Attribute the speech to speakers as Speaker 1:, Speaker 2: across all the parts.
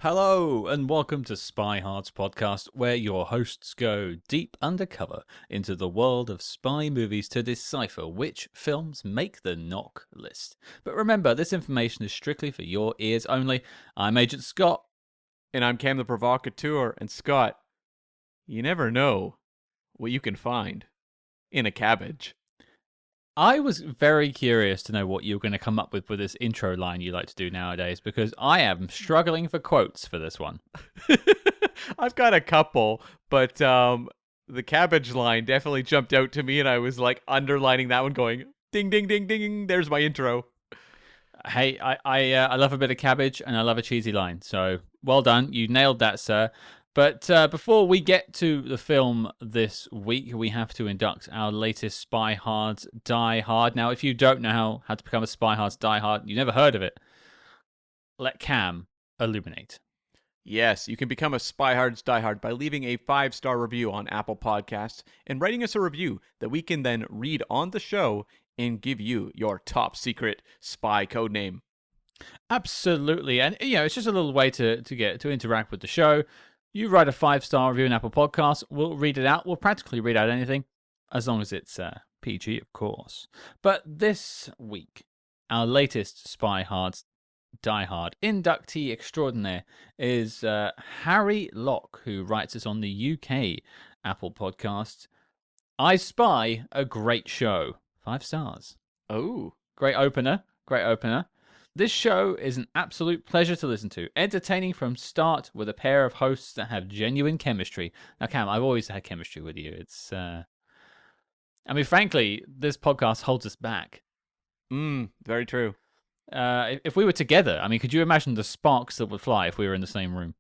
Speaker 1: Hello, and welcome to SpyHards podcast, where your hosts go deep undercover into the world of spy movies to decipher which films make the knock list. But remember, this information is strictly for your ears only. I'm Agent Scott.
Speaker 2: And I'm Cam the Provocateur. And Scott, you never know what you can find in a cabbage.
Speaker 1: I was very curious to know what you were going to come up with this intro line you like to do nowadays, because I am struggling for quotes for this one.
Speaker 2: I've got a couple, but the cabbage line definitely jumped out to me, and I was like underlining that one, going ding, ding, ding, ding. There's my intro.
Speaker 1: Hey, I love a bit of cabbage, and I love a cheesy line. So well done, you nailed that, sir. But before we get to the film this week, we have to induct our latest SpyHards Die Hard. Now, if you don't know how to become a SpyHards Die Hard, you never heard of it, let Cam illuminate.
Speaker 2: Yes, you can become a SpyHards Die Hard by leaving a 5-star review on Apple Podcasts and writing us a review that we can then read on the show and give you your top secret spy code name.
Speaker 1: Absolutely, and it's just a little way to interact with the show. You write a 5-star review on Apple Podcasts, we'll read it out. We'll practically read out anything, as long as it's PG, of course. But this week, our latest SpyHards Die Hard inductee extraordinaire is Harry Locke, who writes us on the UK Apple Podcast. I Spy, a great show. 5 stars.
Speaker 2: Oh.
Speaker 1: Great opener. This show is an absolute pleasure to listen to, entertaining from start with a pair of hosts that have genuine chemistry. Now, Cam, I've always had chemistry with you. Frankly, this podcast holds us back.
Speaker 2: Very true.
Speaker 1: If we were together, could you imagine the sparks that would fly if we were in the same room?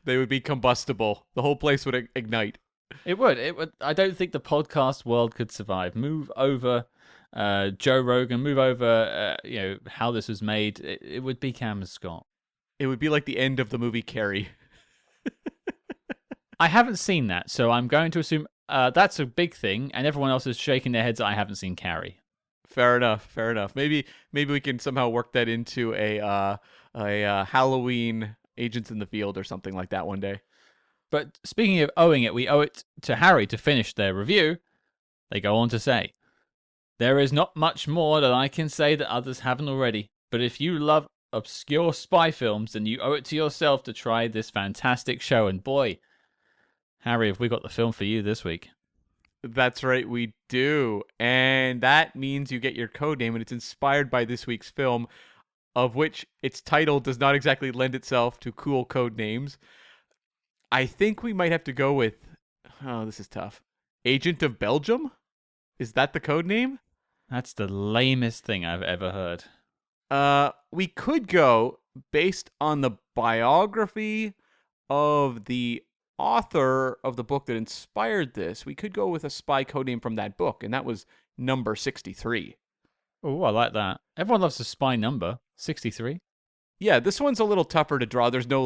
Speaker 2: They would be combustible. The whole place would ignite.
Speaker 1: It would. I don't think the podcast world could survive. Move over Joe Rogan, move over, how this was made. It would be Cam and Scott.
Speaker 2: It would be like the end of the movie Carrie.
Speaker 1: I haven't seen that, so I'm going to assume that's a big thing, and everyone else is shaking their heads that I haven't seen Carrie.
Speaker 2: Fair enough. Maybe we can somehow work that into a Halloween Agents in the Field or something like that one day.
Speaker 1: But speaking of owing it, we owe it to Harry to finish their review. They go on to say, "There is not much more that I can say that others haven't already, but if you love obscure spy films, then you owe it to yourself to try this fantastic show." And boy, Harry, have we got the film for you this week.
Speaker 2: That's right, we do. And that means you get your code name, and it's inspired by this week's film, of which its title does not exactly lend itself to cool code names. I think we might have to go with, this is tough, Agent of Belgium? Is that the code name?
Speaker 1: That's the lamest thing I've ever heard.
Speaker 2: We could go based on the biography of the author of the book that inspired this. We could go with a spy code name from that book, and that was number 63.
Speaker 1: Oh, I like that. Everyone loves a spy number, 63.
Speaker 2: Yeah, this one's a little tougher to draw. There's no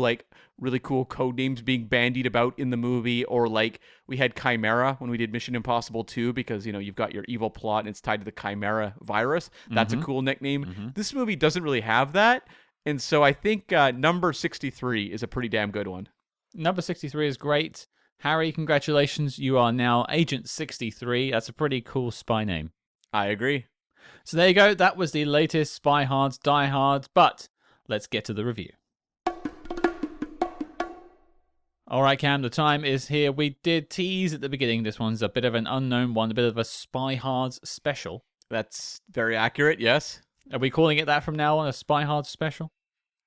Speaker 2: really cool code names being bandied about in the movie, or we had Chimera when we did Mission Impossible 2, because you've got your evil plot and it's tied to the Chimera virus. That's a cool nickname. This movie doesn't really have that, and so I think number 63 is a pretty damn good one.
Speaker 1: Number 63 is great. Harry, congratulations. You are now Agent 63. That's a pretty cool spy name.
Speaker 2: I agree.
Speaker 1: So there you go. That was the latest SpyHards Die Hard, but let's get to the review. All right, Cam, the time is here. We did tease at the beginning. This one's a bit of an unknown one, a bit of a SpyHards special.
Speaker 2: That's very accurate, yes.
Speaker 1: Are we calling it that from now on, a SpyHards special?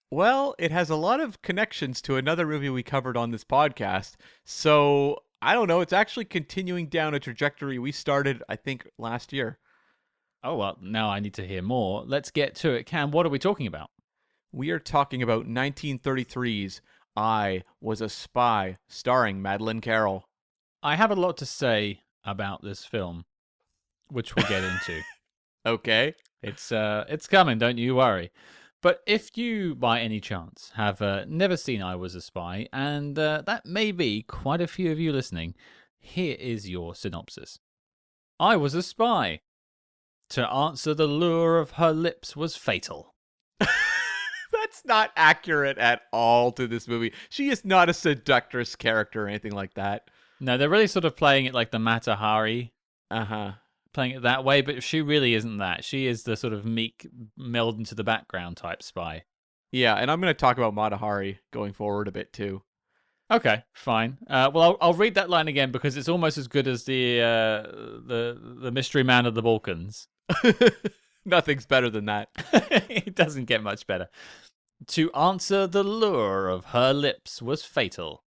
Speaker 2: Well, it has a lot of connections to another movie we covered on this podcast. So, I don't know. It's actually continuing down a trajectory we started, I think, last year.
Speaker 1: Oh, well, now I need to hear more. Let's get to it. Cam, what are we talking about?
Speaker 2: We are talking about 1933's I Was a Spy, starring Madeleine Carroll.
Speaker 1: I have a lot to say about this film, which we'll get into.
Speaker 2: Okay.
Speaker 1: It's coming, don't you worry. But if you, by any chance, have never seen I Was a Spy, and that may be quite a few of you listening, here is your synopsis. I was a spy. To answer the lure of her lips was fatal.
Speaker 2: That's not accurate at all to this movie. She is not a seductress character or anything like that.
Speaker 1: No, they're really sort of playing it like the Mata Hari,
Speaker 2: Uh-huh.
Speaker 1: playing it that way, but she really isn't that. She is the sort of meek, meld into the background type spy.
Speaker 2: Yeah, and I'm going to talk about Mata Hari going forward a bit too.
Speaker 1: Okay, fine. Well, I'll read that line again because it's almost as good as the mystery man of the Balkans.
Speaker 2: Nothing's better than that.
Speaker 1: It doesn't get much better. To answer the lure of her lips was fatal.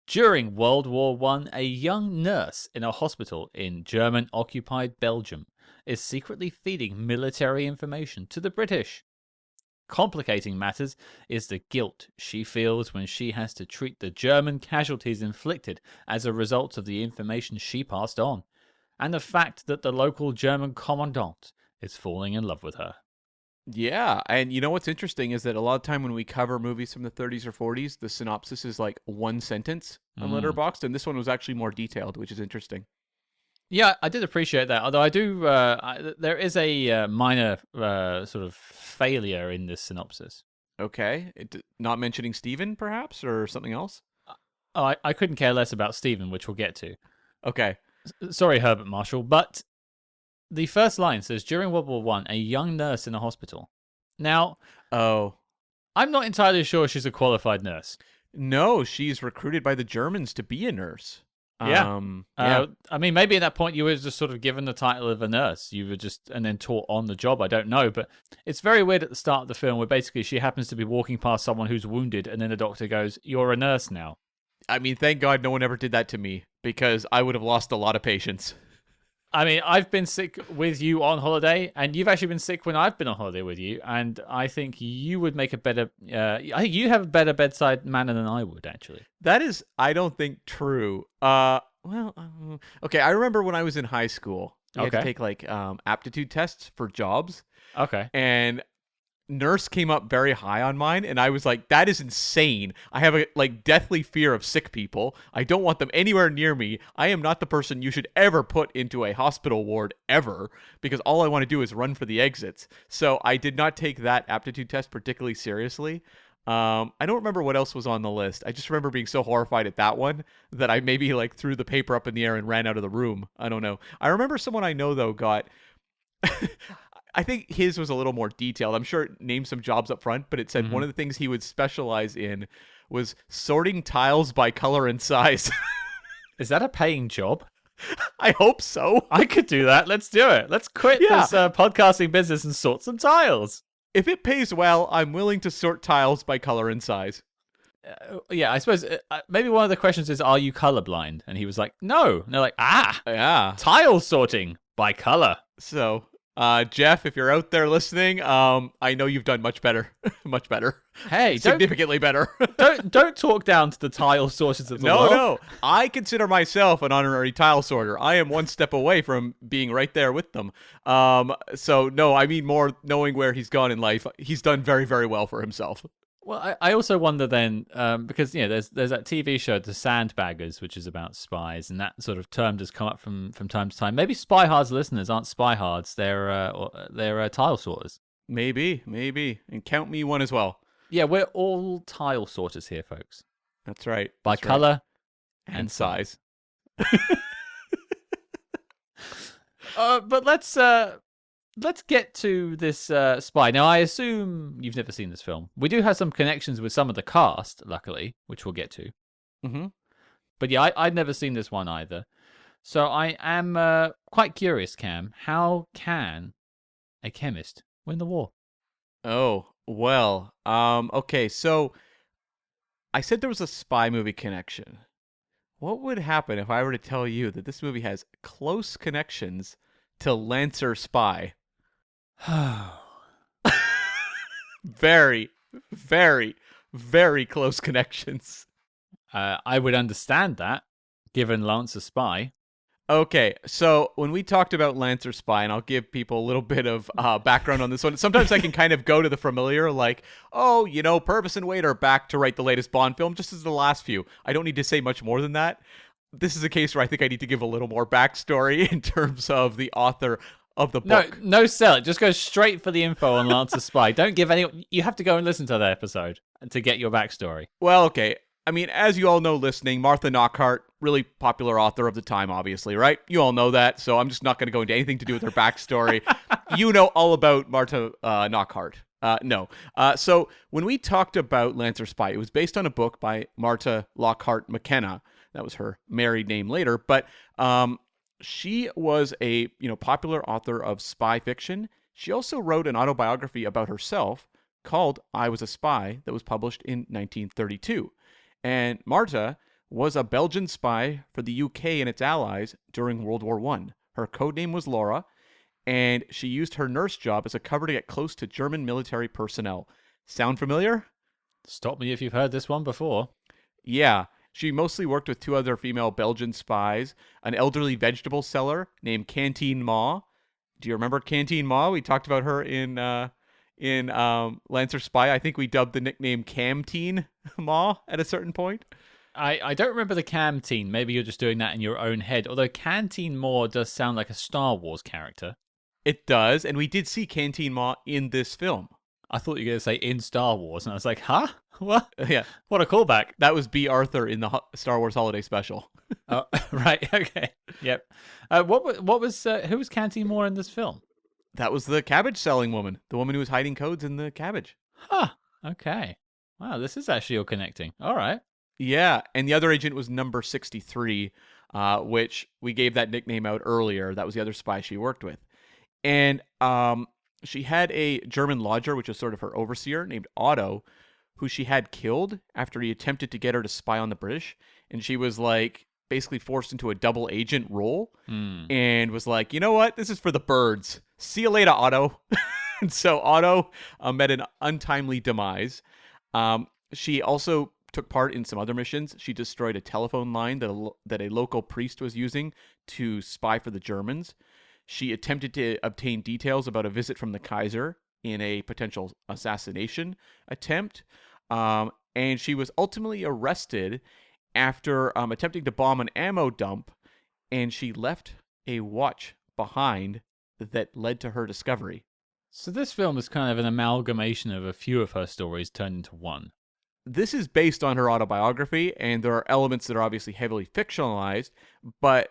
Speaker 1: During World War I, a young nurse in a hospital in German-occupied Belgium is secretly feeding military information to the British. Complicating matters is the guilt she feels when she has to treat the German casualties inflicted as a result of the information she passed on, and the fact that the local German commandant is falling in love with her.
Speaker 2: Yeah, and you know what's interesting is that a lot of time when we cover movies from the 30s or 40s, the synopsis is like one sentence on Letterboxd, and this one was actually more detailed, which is interesting.
Speaker 1: Yeah, I did appreciate that. Although I do, there is a minor sort of failure in this synopsis.
Speaker 2: Okay, not mentioning Stephen, perhaps, or something else?
Speaker 1: Oh, I couldn't care less about Stephen, which we'll get to.
Speaker 2: Okay.
Speaker 1: Sorry, Herbert Marshall, but the first line says, during World War I, a young nurse in a hospital. Now, I'm not entirely sure she's a qualified nurse.
Speaker 2: No, she's recruited by the Germans to be a nurse.
Speaker 1: Yeah. I mean, maybe at that point you were just sort of given the title of a nurse. You were just, and then taught on the job. I don't know. But it's very weird at the start of the film where basically she happens to be walking past someone who's wounded. And then the doctor goes, "You're a nurse now."
Speaker 2: I mean, thank God no one ever did that to me because I would have lost a lot of patience.
Speaker 1: I mean, I've been sick with you on holiday, and you've actually been sick when I've been on holiday with you, and I think you would make a better... I think you have a better bedside manner than I would, actually.
Speaker 2: That is, I don't think, true. Okay, I remember when I was in high school, you had to take, like, aptitude tests for jobs.
Speaker 1: Okay.
Speaker 2: And nurse came up very high on mine, and I was like, that is insane. I have a deathly fear of sick people. I don't want them anywhere near me. I am not the person you should ever put into a hospital ward ever, because all I want to do is run for the exits. So I did not take that aptitude test particularly seriously. I don't remember what else was on the list. I just remember being so horrified at that one that I maybe threw the paper up in the air and ran out of the room. I don't know. I remember someone I know though got I think his was a little more detailed. I'm sure it named some jobs up front, but it said one of the things he would specialize in was sorting tiles by color and size.
Speaker 1: Is that a paying job?
Speaker 2: I hope so.
Speaker 1: I could do that. Let's do it. Let's quit this podcasting business and sort some tiles.
Speaker 2: If it pays well, I'm willing to sort tiles by color and size.
Speaker 1: Yeah, I suppose maybe one of the questions is, are you colorblind? And he was like, no. And they're like,
Speaker 2: yeah,
Speaker 1: tile sorting by color.
Speaker 2: So... Jeff, if you're out there listening, I know you've done much better. Much better.
Speaker 1: Hey,
Speaker 2: significantly better.
Speaker 1: don't talk down to the tile sorters of the world.
Speaker 2: No. I consider myself an honorary tile sorter. I am one step away from being right there with them. So no, I mean more knowing where he's gone in life. He's done very, very well for himself.
Speaker 1: Well, I also wonder then, because there's that TV show, The Sandbaggers, which is about spies, and that sort of term does come up from time to time. Maybe SpyHards listeners aren't SpyHards; they're tile sorters.
Speaker 2: Maybe, and count me one as well.
Speaker 1: Yeah, we're all tile sorters here, folks.
Speaker 2: That's right.
Speaker 1: By color and
Speaker 2: size.
Speaker 1: But let's get to this spy. Now, I assume you've never seen this film. We do have some connections with some of the cast, luckily, which we'll get to.
Speaker 2: Mm-hmm.
Speaker 1: But yeah, I'd never seen this one either. So I am quite curious, Cam. How can a chemist win the war?
Speaker 2: Oh, well. Okay, so I said there was a spy movie connection. What would happen if I were to tell you that this movie has close connections to Lancer Spy? Very, very, very close connections.
Speaker 1: I would understand that, given Lancer Spy.
Speaker 2: Okay, so when we talked about Lancer Spy, and I'll give people a little bit of background on this one, sometimes I can kind of go to the familiar, like, Purvis and Wade are back to write the latest Bond film, just as the last few. I don't need to say much more than that. This is a case where I think I need to give a little more backstory in terms of the author of the
Speaker 1: No,
Speaker 2: book.
Speaker 1: no sell it. Just go straight for the info on Lancer Spy. Don't give any. You have to go and listen to that episode to get your backstory.
Speaker 2: Well, okay. I mean, as you all know listening, Martha Knockhart, really popular author of the time, obviously, right? You all know that, so I'm just not going to go into anything to do with her backstory. You know all about Martha Knockhart. No. So when we talked about Lancer Spy, it was based on a book by Martha Lockhart McKenna. That was her married name later, but she was a popular author of spy fiction. She also wrote an autobiography about herself called I Was a Spy that was published in 1932. And Martha was a Belgian spy for the UK and its allies during World War I. Her codename was Laura, and she used her nurse job as a cover to get close to German military personnel. Sound familiar?
Speaker 1: Stop me if you've heard this one before.
Speaker 2: Yeah. She mostly worked with two other female Belgian spies, an elderly vegetable seller named Canteen Ma. Do you remember Canteen Ma? We talked about her in Lancer Spy. I think we dubbed the nickname Camteen Ma at a certain point.
Speaker 1: I don't remember the Canteen. Maybe you're just doing that in your own head. Although Canteen Ma does sound like a Star Wars character.
Speaker 2: It does, and we did see Canteen Ma in this film.
Speaker 1: I thought you were going to say in Star Wars, and I was like, huh? What?
Speaker 2: Yeah.
Speaker 1: What a callback.
Speaker 2: That was B. Arthur in the Star Wars Holiday Special.
Speaker 1: Oh, right. Okay. Yep. What was who was Canteen Ma in this film?
Speaker 2: That was the cabbage selling woman, the woman who was hiding codes in the cabbage.
Speaker 1: Huh. Okay. Wow, this is actually all connecting. All right.
Speaker 2: Yeah, and the other agent was number 63, which we gave that nickname out earlier. That was the other spy she worked with. And she had a German lodger, which was sort of her overseer, named Otto, who she had killed after he attempted to get her to spy on the British. And she was like basically forced into a double agent role and was like, you know what? This is for the birds. See you later, Otto. And so Otto met an untimely demise. She also took part in some other missions. She destroyed a telephone line that a local priest was using to spy for the Germans. She attempted to obtain details about a visit from the Kaiser in a potential assassination attempt. And she was ultimately arrested after attempting to bomb an ammo dump, and she left a watch behind that led to her discovery.
Speaker 1: So this film is kind of an amalgamation of a few of her stories turned into one.
Speaker 2: This is based on her autobiography, and there are elements that are obviously heavily fictionalized, but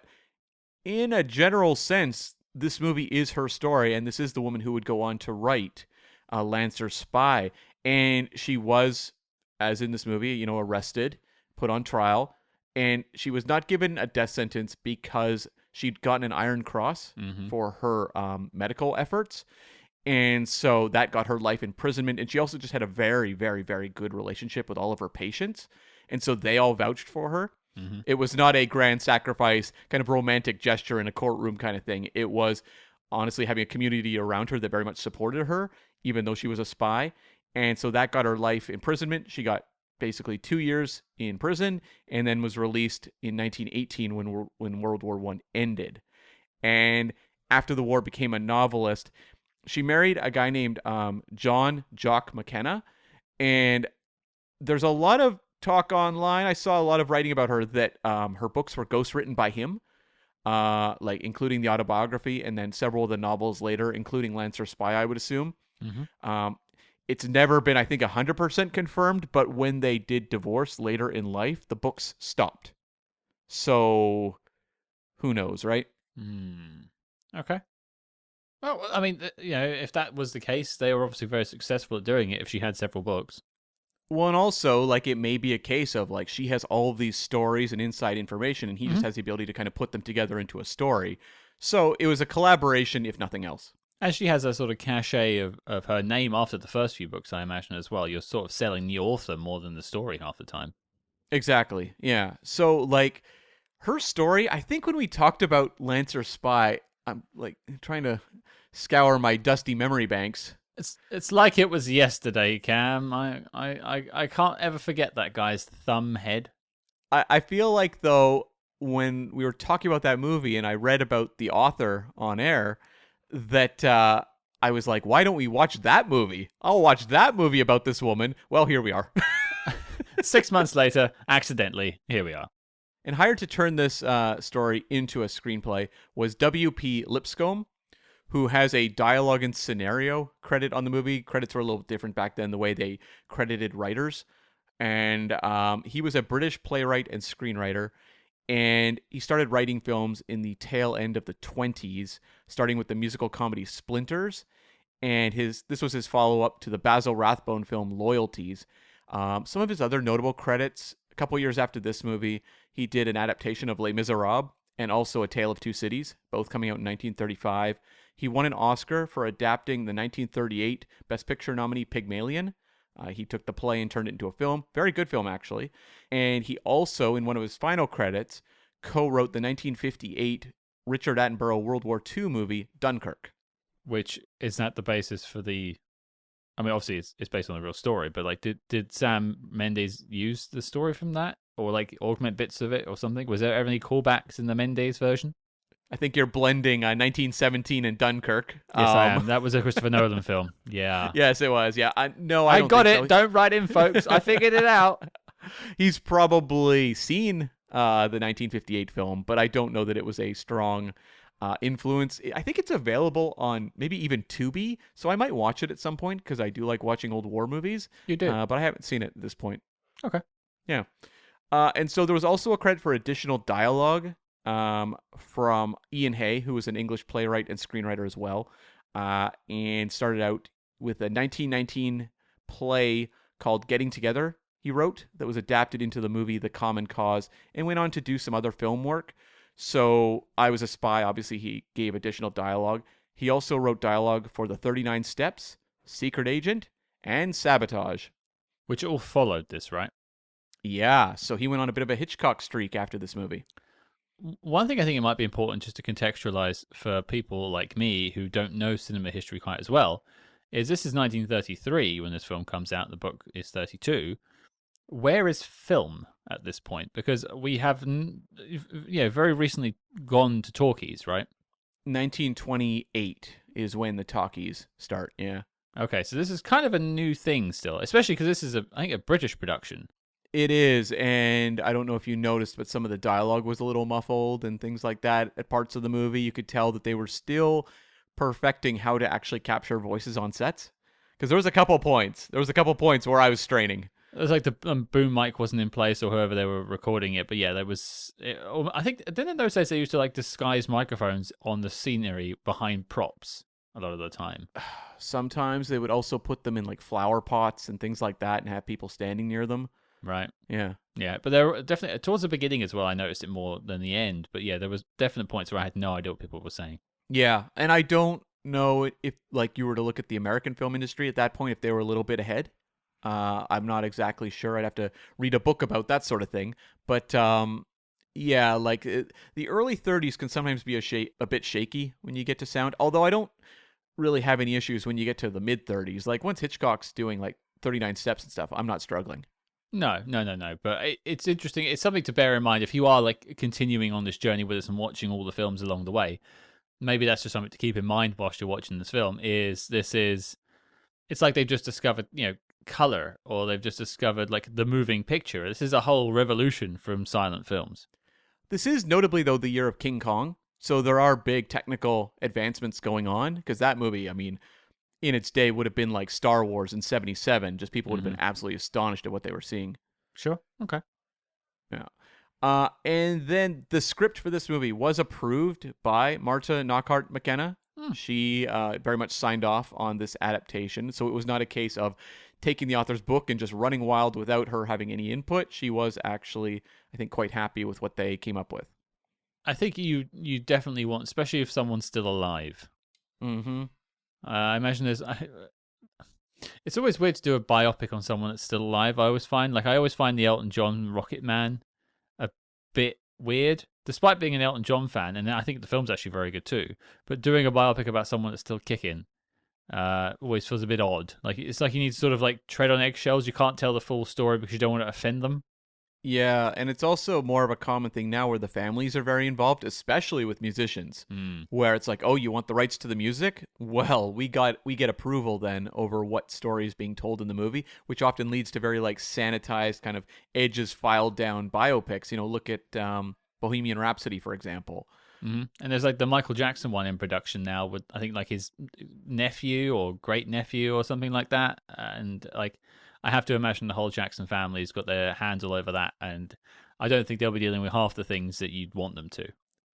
Speaker 2: in a general sense, this movie is her story, and this is the woman who would go on to write Lancer Spy. And she was, as in this movie, arrested, put on trial, and she was not given a death sentence because she'd gotten an Iron Cross for her medical efforts. And so that got her life imprisonment. And she also just had a very, very, very good relationship with all of her patients. And so they all vouched for her. It was not a grand sacrifice, kind of romantic gesture in a courtroom kind of thing. It was honestly having a community around her that very much supported her, even though she was a spy. And so that got her life imprisonment. She got basically 2 years in prison and then was released in 1918 when World War I ended. And after the war, became a novelist. She married a guy named John Jock McKenna. And there's a lot of talk online. I saw a lot of writing about her that her books were ghostwritten by him, like including the autobiography and then several of the novels later, including Lancer Spy, I would assume. It's never been, I think, 100% confirmed, but when they did divorce later in life, the books stopped. So, who knows, right?
Speaker 1: Okay. Well, I mean, if that was the case, they were obviously very successful at doing it if she had several books.
Speaker 2: Well, and also, like, it may be a case of, like, she has all of these stories and inside information, and he just has the ability to kind of put them together into a story. So, it was a collaboration, if nothing else.
Speaker 1: And she has a sort of cachet of her name after the first few books, I imagine, as well. You're sort of selling the author more than the story half the time.
Speaker 2: Exactly, yeah. So, like, her story, I think when we talked about Lancer Spy, I'm, like, trying to scour my dusty memory banks.
Speaker 1: It's like it was yesterday, Cam. I can't ever forget that guy's thumb head.
Speaker 2: I feel like, though, when we were talking about that movie and I read about the author on air, that I was like, why don't we watch that movie? I'll watch that movie about this woman. Well, here we are.
Speaker 1: 6 months later, accidentally, here we are.
Speaker 2: And hired to turn this story into a screenplay was W.P. Lipscomb, who has a dialogue and scenario credit on the movie. Credits were a little different back then, the way they credited writers. And he was a British playwright and screenwriter. And he started writing films in the tail end of the 20s, starting with the musical comedy Splinters. And this was his follow-up to the Basil Rathbone film Loyalties. Some of his other notable credits, a couple years after this movie, he did an adaptation of Les Miserables and also A Tale of Two Cities, both coming out in 1935. He won an Oscar for adapting the 1938 Best Picture nominee Pygmalion. He took the play and turned it into a film. Very good film, actually. And he also, in one of his final credits, co-wrote the 1958 Richard Attenborough World War II movie Dunkirk.
Speaker 1: Which is not the basis for the... I mean, obviously, it's based on a real story, but like, did Sam Mendes use the story from that? Or like augment bits of it or something? Was there ever any callbacks in the Mendes version?
Speaker 2: I think you're blending 1917 and Dunkirk.
Speaker 1: Yes, I am. That was a Christopher Nolan film. Yeah.
Speaker 2: Yes, it was. Yeah. I don't
Speaker 1: got
Speaker 2: think
Speaker 1: it.
Speaker 2: so.
Speaker 1: Don't write in, folks. I figured it out.
Speaker 2: He's probably seen the 1958 film, but I don't know that it was a strong influence. I think it's available on maybe even Tubi, so I might watch it at some point because I do like watching old war movies.
Speaker 1: You do?
Speaker 2: But I haven't seen it at this point.
Speaker 1: Okay.
Speaker 2: Yeah. And so there was also a credit for additional dialogue from Ian Hay, who was an English playwright and screenwriter as well, and started out with a 1919 play called Getting Together, he wrote, that was adapted into the movie The Common Cause, and went on to do some other film work. So I Was a Spy, obviously he gave additional dialogue. He also wrote dialogue for The 39 Steps, Secret Agent, and Sabotage.
Speaker 1: Which all followed this, right?
Speaker 2: Yeah, so he went on a bit of a Hitchcock streak after this movie.
Speaker 1: One thing I think it might be important just to contextualize for people like me who don't know cinema history quite as well is this is 1933 when this film comes out. The book is 32. Where is film at this point? Because we have, very recently gone to talkies, right?
Speaker 2: 1928 is when the talkies start, yeah.
Speaker 1: Okay, so this is kind of a new thing still, especially because this is, I think, a British production.
Speaker 2: It is, and I don't know if you noticed, but some of the dialogue was a little muffled and things like that. At parts of the movie, you could tell that they were still perfecting how to actually capture voices on sets. Because there was a couple points. Where I was straining.
Speaker 1: It was like the boom mic wasn't in place or whoever they were recording it. But yeah, there was... I think, then in those days, they used to like disguise microphones on the scenery behind props a lot of the time.
Speaker 2: Sometimes they would also put them in like flower pots and things like that and have people standing near them.
Speaker 1: Right.
Speaker 2: Yeah.
Speaker 1: Yeah, but there were definitely, towards the beginning as well, I noticed it more than the end. But yeah, there was definite points where I had no idea what people were saying.
Speaker 2: Yeah, and I don't know if, like, you were to look at the American film industry at that point, if they were a little bit ahead. I'm not exactly sure. I'd have to read a book about that sort of thing. But yeah, like the early 30s can sometimes be a bit shaky when you get to sound. Although I don't really have any issues when you get to the mid 30s. Like once Hitchcock's doing like 39 Steps and stuff, I'm not struggling.
Speaker 1: No. But it's interesting. It's something to bear in mind if you are like continuing on this journey with us and watching all the films along the way. Maybe that's just something to keep in mind whilst you're watching this film. It's like they've just discovered, color, or they've just discovered like the moving picture. This is a whole revolution from silent films.
Speaker 2: This is notably, though, the year of King Kong. So there are big technical advancements going on because that movie, I mean, in its day would have been like Star Wars in 77. Just people would have been absolutely astonished at what they were seeing.
Speaker 1: Sure. Okay.
Speaker 2: Yeah. And then the script for this movie was approved by Marta Knockhart McKenna. She very much signed off on this adaptation. So it was not a case of taking the author's book and just running wild without her having any input. She was actually, I think, quite happy with what they came up with.
Speaker 1: I think you definitely want, especially if someone's still alive.
Speaker 2: Mm-hmm.
Speaker 1: I imagine it's always weird to do a biopic on someone that's still alive. I always find the Elton John Rocket Man a bit weird, despite being an Elton John fan, and I think the film's actually very good too. But doing a biopic about someone that's still kicking always feels a bit odd. Like it's like you need to sort of like tread on eggshells. You can't tell the full story because you don't want to offend them.
Speaker 2: Yeah, and it's also more of a common thing now where the families are very involved, especially with musicians, where it's like, oh, you want the rights to the music? Well, we get approval then over what story is being told in the movie, which often leads to very like sanitized kind of edges filed down biopics. Look at Bohemian Rhapsody, for example.
Speaker 1: And there's like the Michael Jackson one in production now with I think like his nephew or great nephew or something like that. And like I have to imagine the whole Jackson family's got their hands all over that, and I don't think they'll be dealing with half the things that you'd want them to.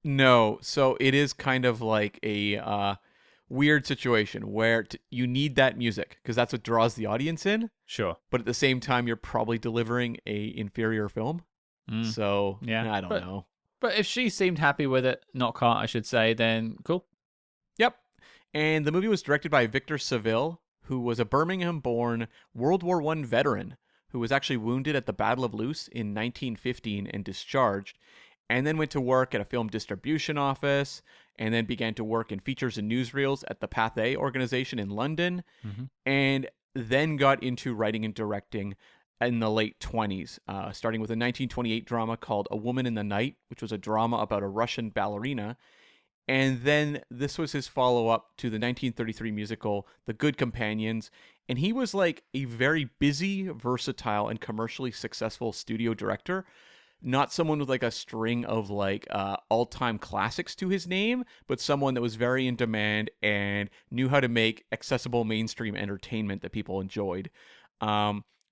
Speaker 2: No, so it is kind of like a weird situation where you need that music because that's what draws the audience in.
Speaker 1: Sure.
Speaker 2: But at the same time, you're probably delivering a inferior film. So
Speaker 1: Yeah.
Speaker 2: I don't know.
Speaker 1: But if she seemed happy with it, not Cart, I should say, then cool.
Speaker 2: Yep. And the movie was directed by Victor Saville, who was a Birmingham-born World War I veteran who was actually wounded at the Battle of Loos in 1915 and discharged, and then went to work at a film distribution office, and then began to work in features and newsreels at the Pathé organization in London, and then got into writing and directing in the late 20s, starting with a 1928 drama called A Woman in the Night, which was a drama about a Russian ballerina. And then this was his follow-up to the 1933 musical The Good Companions. And he was like a very busy, versatile, and commercially successful studio director. Not someone with like a string of like all-time classics to his name, but someone that was very in demand and knew how to make accessible mainstream entertainment that people enjoyed.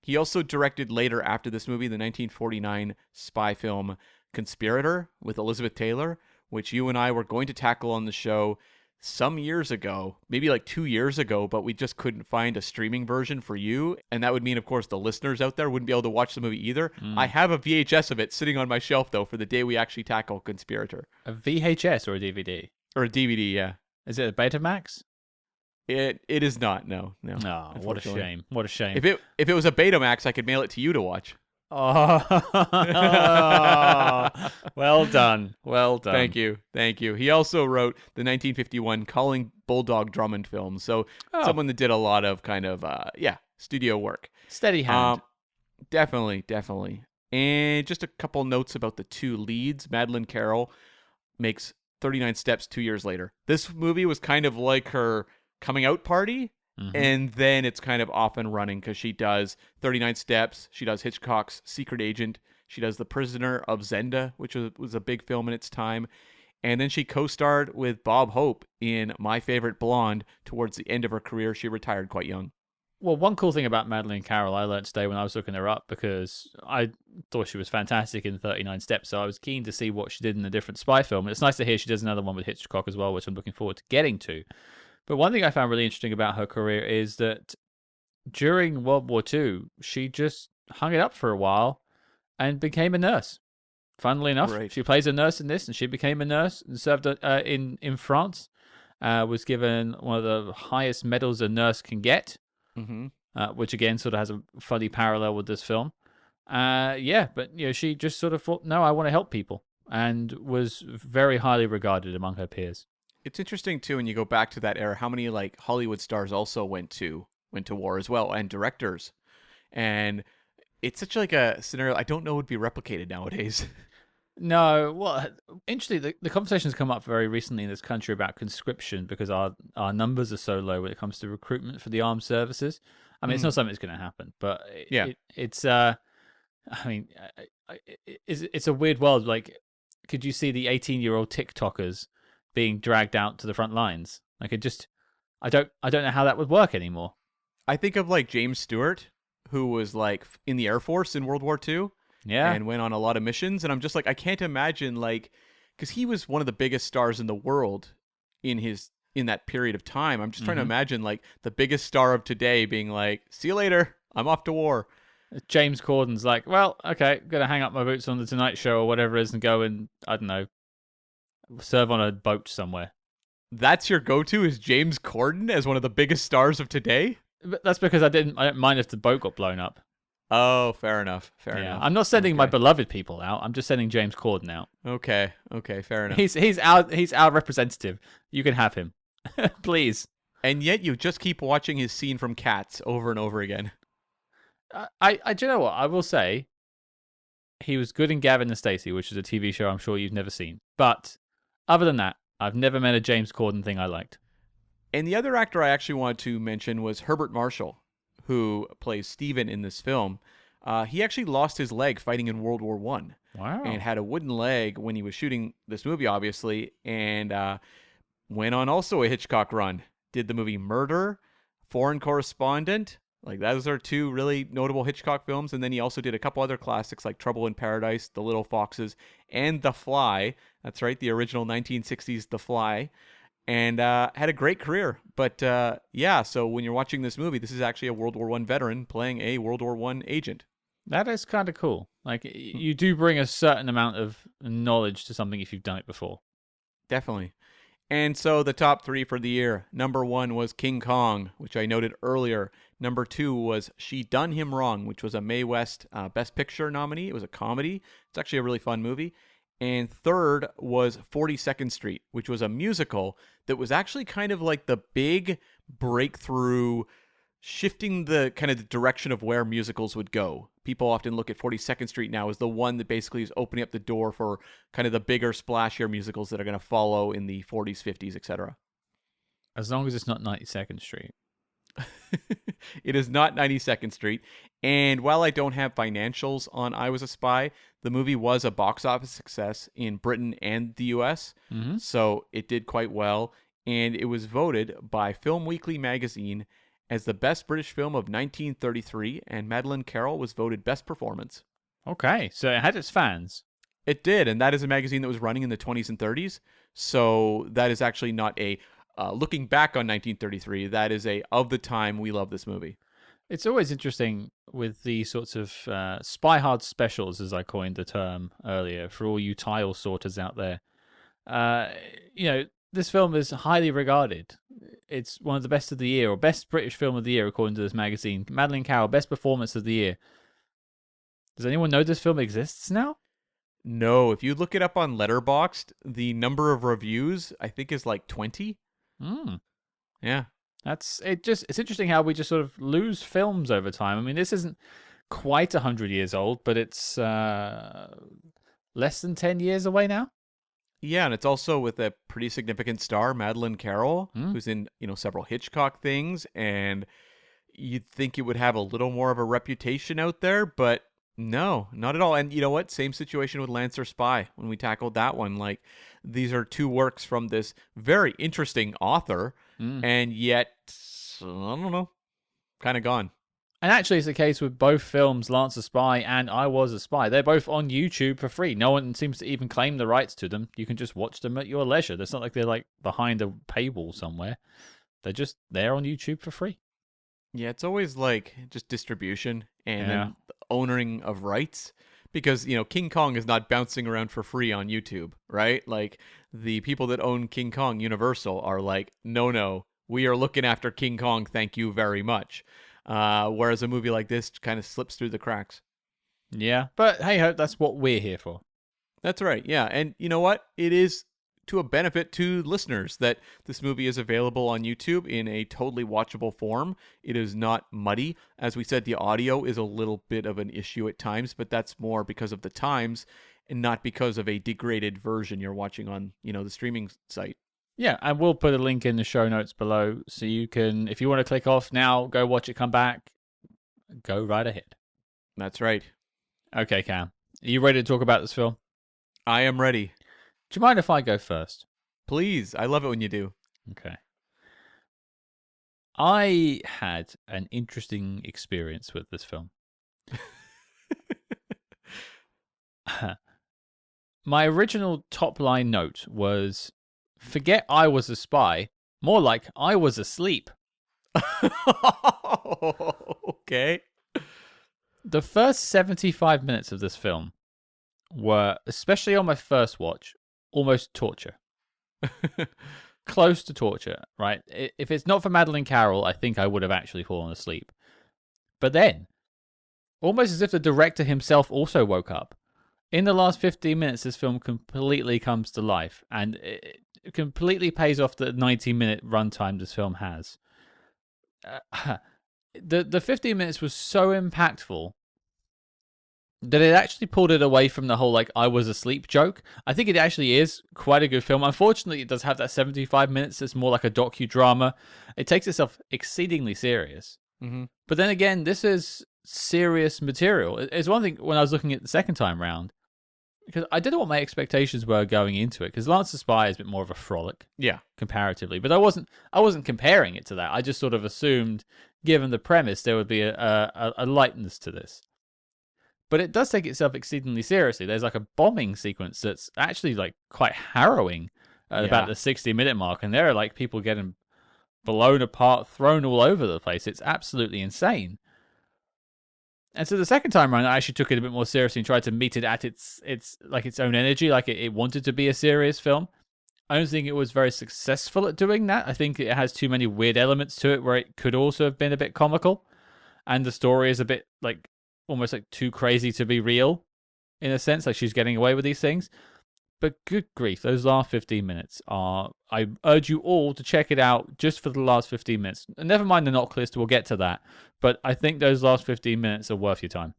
Speaker 2: He also directed later after this movie the 1949 spy film Conspirator with Elizabeth Taylor, which you and I were going to tackle on the show some years ago, maybe like 2 years ago, but we just couldn't find a streaming version for you. And that would mean, of course, the listeners out there wouldn't be able to watch the movie either. I have a VHS of it sitting on my shelf, though, for the day we actually tackle Conspirator.
Speaker 1: A VHS or a DVD?
Speaker 2: Or a DVD, yeah.
Speaker 1: Is it a Betamax?
Speaker 2: It is not, no.
Speaker 1: Oh, what a shame. What a shame.
Speaker 2: If it was a Betamax, I could mail it to you to watch.
Speaker 1: Oh, well done. Well done.
Speaker 2: Thank you. Thank you. He also wrote the 1951 Calling Bulldog Drummond film. So someone that did a lot of kind of, studio work.
Speaker 1: Steady hand.
Speaker 2: Definitely. And just a couple notes about the two leads. Madeleine Carroll makes 39 Steps 2 years later. This movie was kind of like her coming out party. And then it's kind of off and running because she does 39 Steps. She does Hitchcock's Secret Agent. She does The Prisoner of Zenda, which was a big film in its time. And then she co-starred with Bob Hope in My Favorite Blonde. Towards the end of her career, she retired quite young.
Speaker 1: Well, one cool thing about Madeleine Carroll I learned today when I was looking her up, because I thought she was fantastic in 39 Steps, so I was keen to see what she did in a different spy film. And it's nice to hear she does another one with Hitchcock as well, which I'm looking forward to getting to. But one thing I found really interesting about her career is that during World War II, she just hung it up for a while and became a nurse. Funnily enough, she plays a nurse in this, and she became a nurse and served in France. Was given one of the highest medals a nurse can get, which again sort of has a funny parallel with this film. But she just sort of thought, no, I want to help people, and was very highly regarded among her peers.
Speaker 2: It's interesting too when you go back to that era, how many like Hollywood stars also went to war as well, and directors, and it's such like a scenario I don't know would be replicated nowadays.
Speaker 1: No, well, interestingly, the conversation's come up very recently in this country about conscription because our numbers are so low when it comes to recruitment for the armed services. I mean, it's not something that's going to happen, but it's a weird world. Like, could you see the 18-year-old TikTokers being dragged out to the front lines? Like, I don't know how that would work anymore.
Speaker 2: I think of like James Stewart, who was like in the Air Force in World War II, and went on a lot of missions, and I'm just like, I can't imagine, like, because he was one of the biggest stars in the world in that period of time. I'm just trying to imagine like the biggest star of today being like, see you later, I'm off to war.
Speaker 1: James Corden's like, well, okay, gonna hang up my boots on the Tonight Show or whatever it is and go and, I don't know, serve on a boat somewhere.
Speaker 2: That's your go-to, is James Corden as one of the biggest stars of today?
Speaker 1: But that's because I don't mind if the boat got blown up.
Speaker 2: Oh, fair enough. Fair enough.
Speaker 1: I'm not sending my beloved people out. I'm just sending James Corden out.
Speaker 2: Okay, fair enough.
Speaker 1: He's our representative. You can have him, please.
Speaker 2: And yet you just keep watching his scene from Cats over and over again.
Speaker 1: Do you know what I will say? He was good in Gavin and Stacey, which is a TV show I'm sure you've never seen. But other than that, I've never met a James Corden thing I liked.
Speaker 2: And the other actor I actually wanted to mention was Herbert Marshall, who plays Stephen in this film. He actually lost his leg fighting in World War One,
Speaker 1: Wow.
Speaker 2: and had a wooden leg when he was shooting this movie, obviously, and went on also a Hitchcock run. Did the movie Murder, Foreign Correspondent. Like, those are two really notable Hitchcock films. And then he also did a couple other classics like Trouble in Paradise, The Little Foxes, and The Fly. That's right, the original 1960s The Fly. And had a great career. But yeah, so when you're watching this movie, this is actually a World War One veteran playing a World War One agent.
Speaker 1: That is kind of cool. Like, you do bring a certain amount of knowledge to something if you've done it before.
Speaker 2: Definitely. And so the top three for the year. Number 1 was King Kong, which I noted earlier. Number 2 was She Done Him Wrong, which was a Mae West Best Picture nominee. It was a comedy. It's actually a really fun movie. And third was 42nd Street, which was a musical that was actually kind of like the big breakthrough, shifting the kind of the direction of where musicals would go. People often look at 42nd Street now as the one that basically is opening up the door for kind of the bigger, splashier musicals that are going to follow in the 40s, 50s, etc.
Speaker 1: As long as it's not 92nd Street.
Speaker 2: It is not 92nd Street. And while I don't have financials on I Was a Spy, the movie was a box office success in Britain and the US.
Speaker 1: Mm-hmm.
Speaker 2: So it did quite well. And it was voted by Film Weekly magazine as the best British film of 1933, and Madeleine Carroll was voted best performance.
Speaker 1: Okay, so it had its fans.
Speaker 2: It did, and that is a magazine that was running in the 20s and 30s. So that is actually not a looking back on 1933. That is a of the time, we love this movie.
Speaker 1: It's always interesting with the sorts of SpyHards specials, as I coined the term earlier, for all you tile sorters out there. This film is highly regarded. It's one of the best of the year, or best British film of the year, according to this magazine. Madeleine Carroll, best performance of the year. Does anyone know this film exists now?
Speaker 2: No, if you look it up on Letterboxd, the number of reviews, I think, is like 20. Yeah.
Speaker 1: It's interesting how we just sort of lose films over time. I mean, this isn't quite 100 years old, but it's less than 10 years away now.
Speaker 2: Yeah, and it's also with a pretty significant star, Madeleine Carroll, who's in, several Hitchcock things, and you'd think it would have a little more of a reputation out there, but no, not at all. And you know what? Same situation with Lancer Spy when we tackled that one. Like, these are two works from this very interesting author, and yet, I don't know, kind of gone.
Speaker 1: And actually, it's the case with both films, Lancer Spy and I Was a Spy. They're both on YouTube for free. No one seems to even claim the rights to them. You can just watch them at your leisure. It's not like they're like behind a paywall somewhere. They're just there on YouTube for free.
Speaker 2: Yeah, it's always like just distribution and then the owning of rights. Because, King Kong is not bouncing around for free on YouTube, right? Like, the people that own King Kong, Universal, are like, no, we are looking after King Kong, thank you very much. Whereas a movie like this kind of slips through the cracks.
Speaker 1: Yeah, but hey, that's what we're here for.
Speaker 2: That's right, yeah. And you know what? It is to a benefit to listeners that this movie is available on YouTube in a totally watchable form. It is not muddy. As we said, the audio is a little bit of an issue at times, but that's more because of the times and not because of a degraded version you're watching on, the streaming site.
Speaker 1: Yeah, and we'll put a link in the show notes below so you can, if you want to click off now, go watch it, come back, go right ahead.
Speaker 2: That's right.
Speaker 1: Okay, Cam, are you ready to talk about this film?
Speaker 2: I am ready.
Speaker 1: Do you mind if I go first?
Speaker 2: Please, I love it when you do.
Speaker 1: Okay. I had an interesting experience with this film. My original top line note was, forget I was a spy, more like I was asleep.
Speaker 2: Okay.
Speaker 1: The first 75 minutes of this film were, especially on my first watch, almost torture. Close to torture, right? If it's not for Madeleine Carroll, I think I would have actually fallen asleep. But then, almost as if the director himself also woke up, in the last 15 minutes, this film completely comes to life, and it completely pays off the 90-minute runtime this film has. The 15 minutes was so impactful that it actually pulled it away from the whole, like, I was asleep joke. I think it actually is quite a good film. Unfortunately, it does have that 75 minutes that's more like a docudrama. It takes itself exceedingly serious.
Speaker 2: Mm-hmm.
Speaker 1: But then again, this is serious material. It's one thing when I was looking at the second time round, because I didn't know what my expectations were going into it, because Lance the Spy is a bit more of a frolic,
Speaker 2: Yeah.
Speaker 1: comparatively. But I wasn't comparing it to that. I just sort of assumed, given the premise, there would be a lightness to this. But it does take itself exceedingly seriously. There's like a bombing sequence that's actually like quite harrowing at about the 60-minute mark, and there are like people getting blown apart, thrown all over the place. It's absolutely insane. And so the second time around, I actually took it a bit more seriously and tried to meet it at its own energy, like it wanted to be a serious film. I don't think it was very successful at doing that. I think it has too many weird elements to it where it could also have been a bit comical, and the story is a bit like almost like too crazy to be real, in a sense, like she's getting away with these things. But good grief, those last 15 minutes are... I urge you all to check it out just for the last 15 minutes. And never mind the knock list, we'll get to that. But I think those last 15 minutes are worth your time.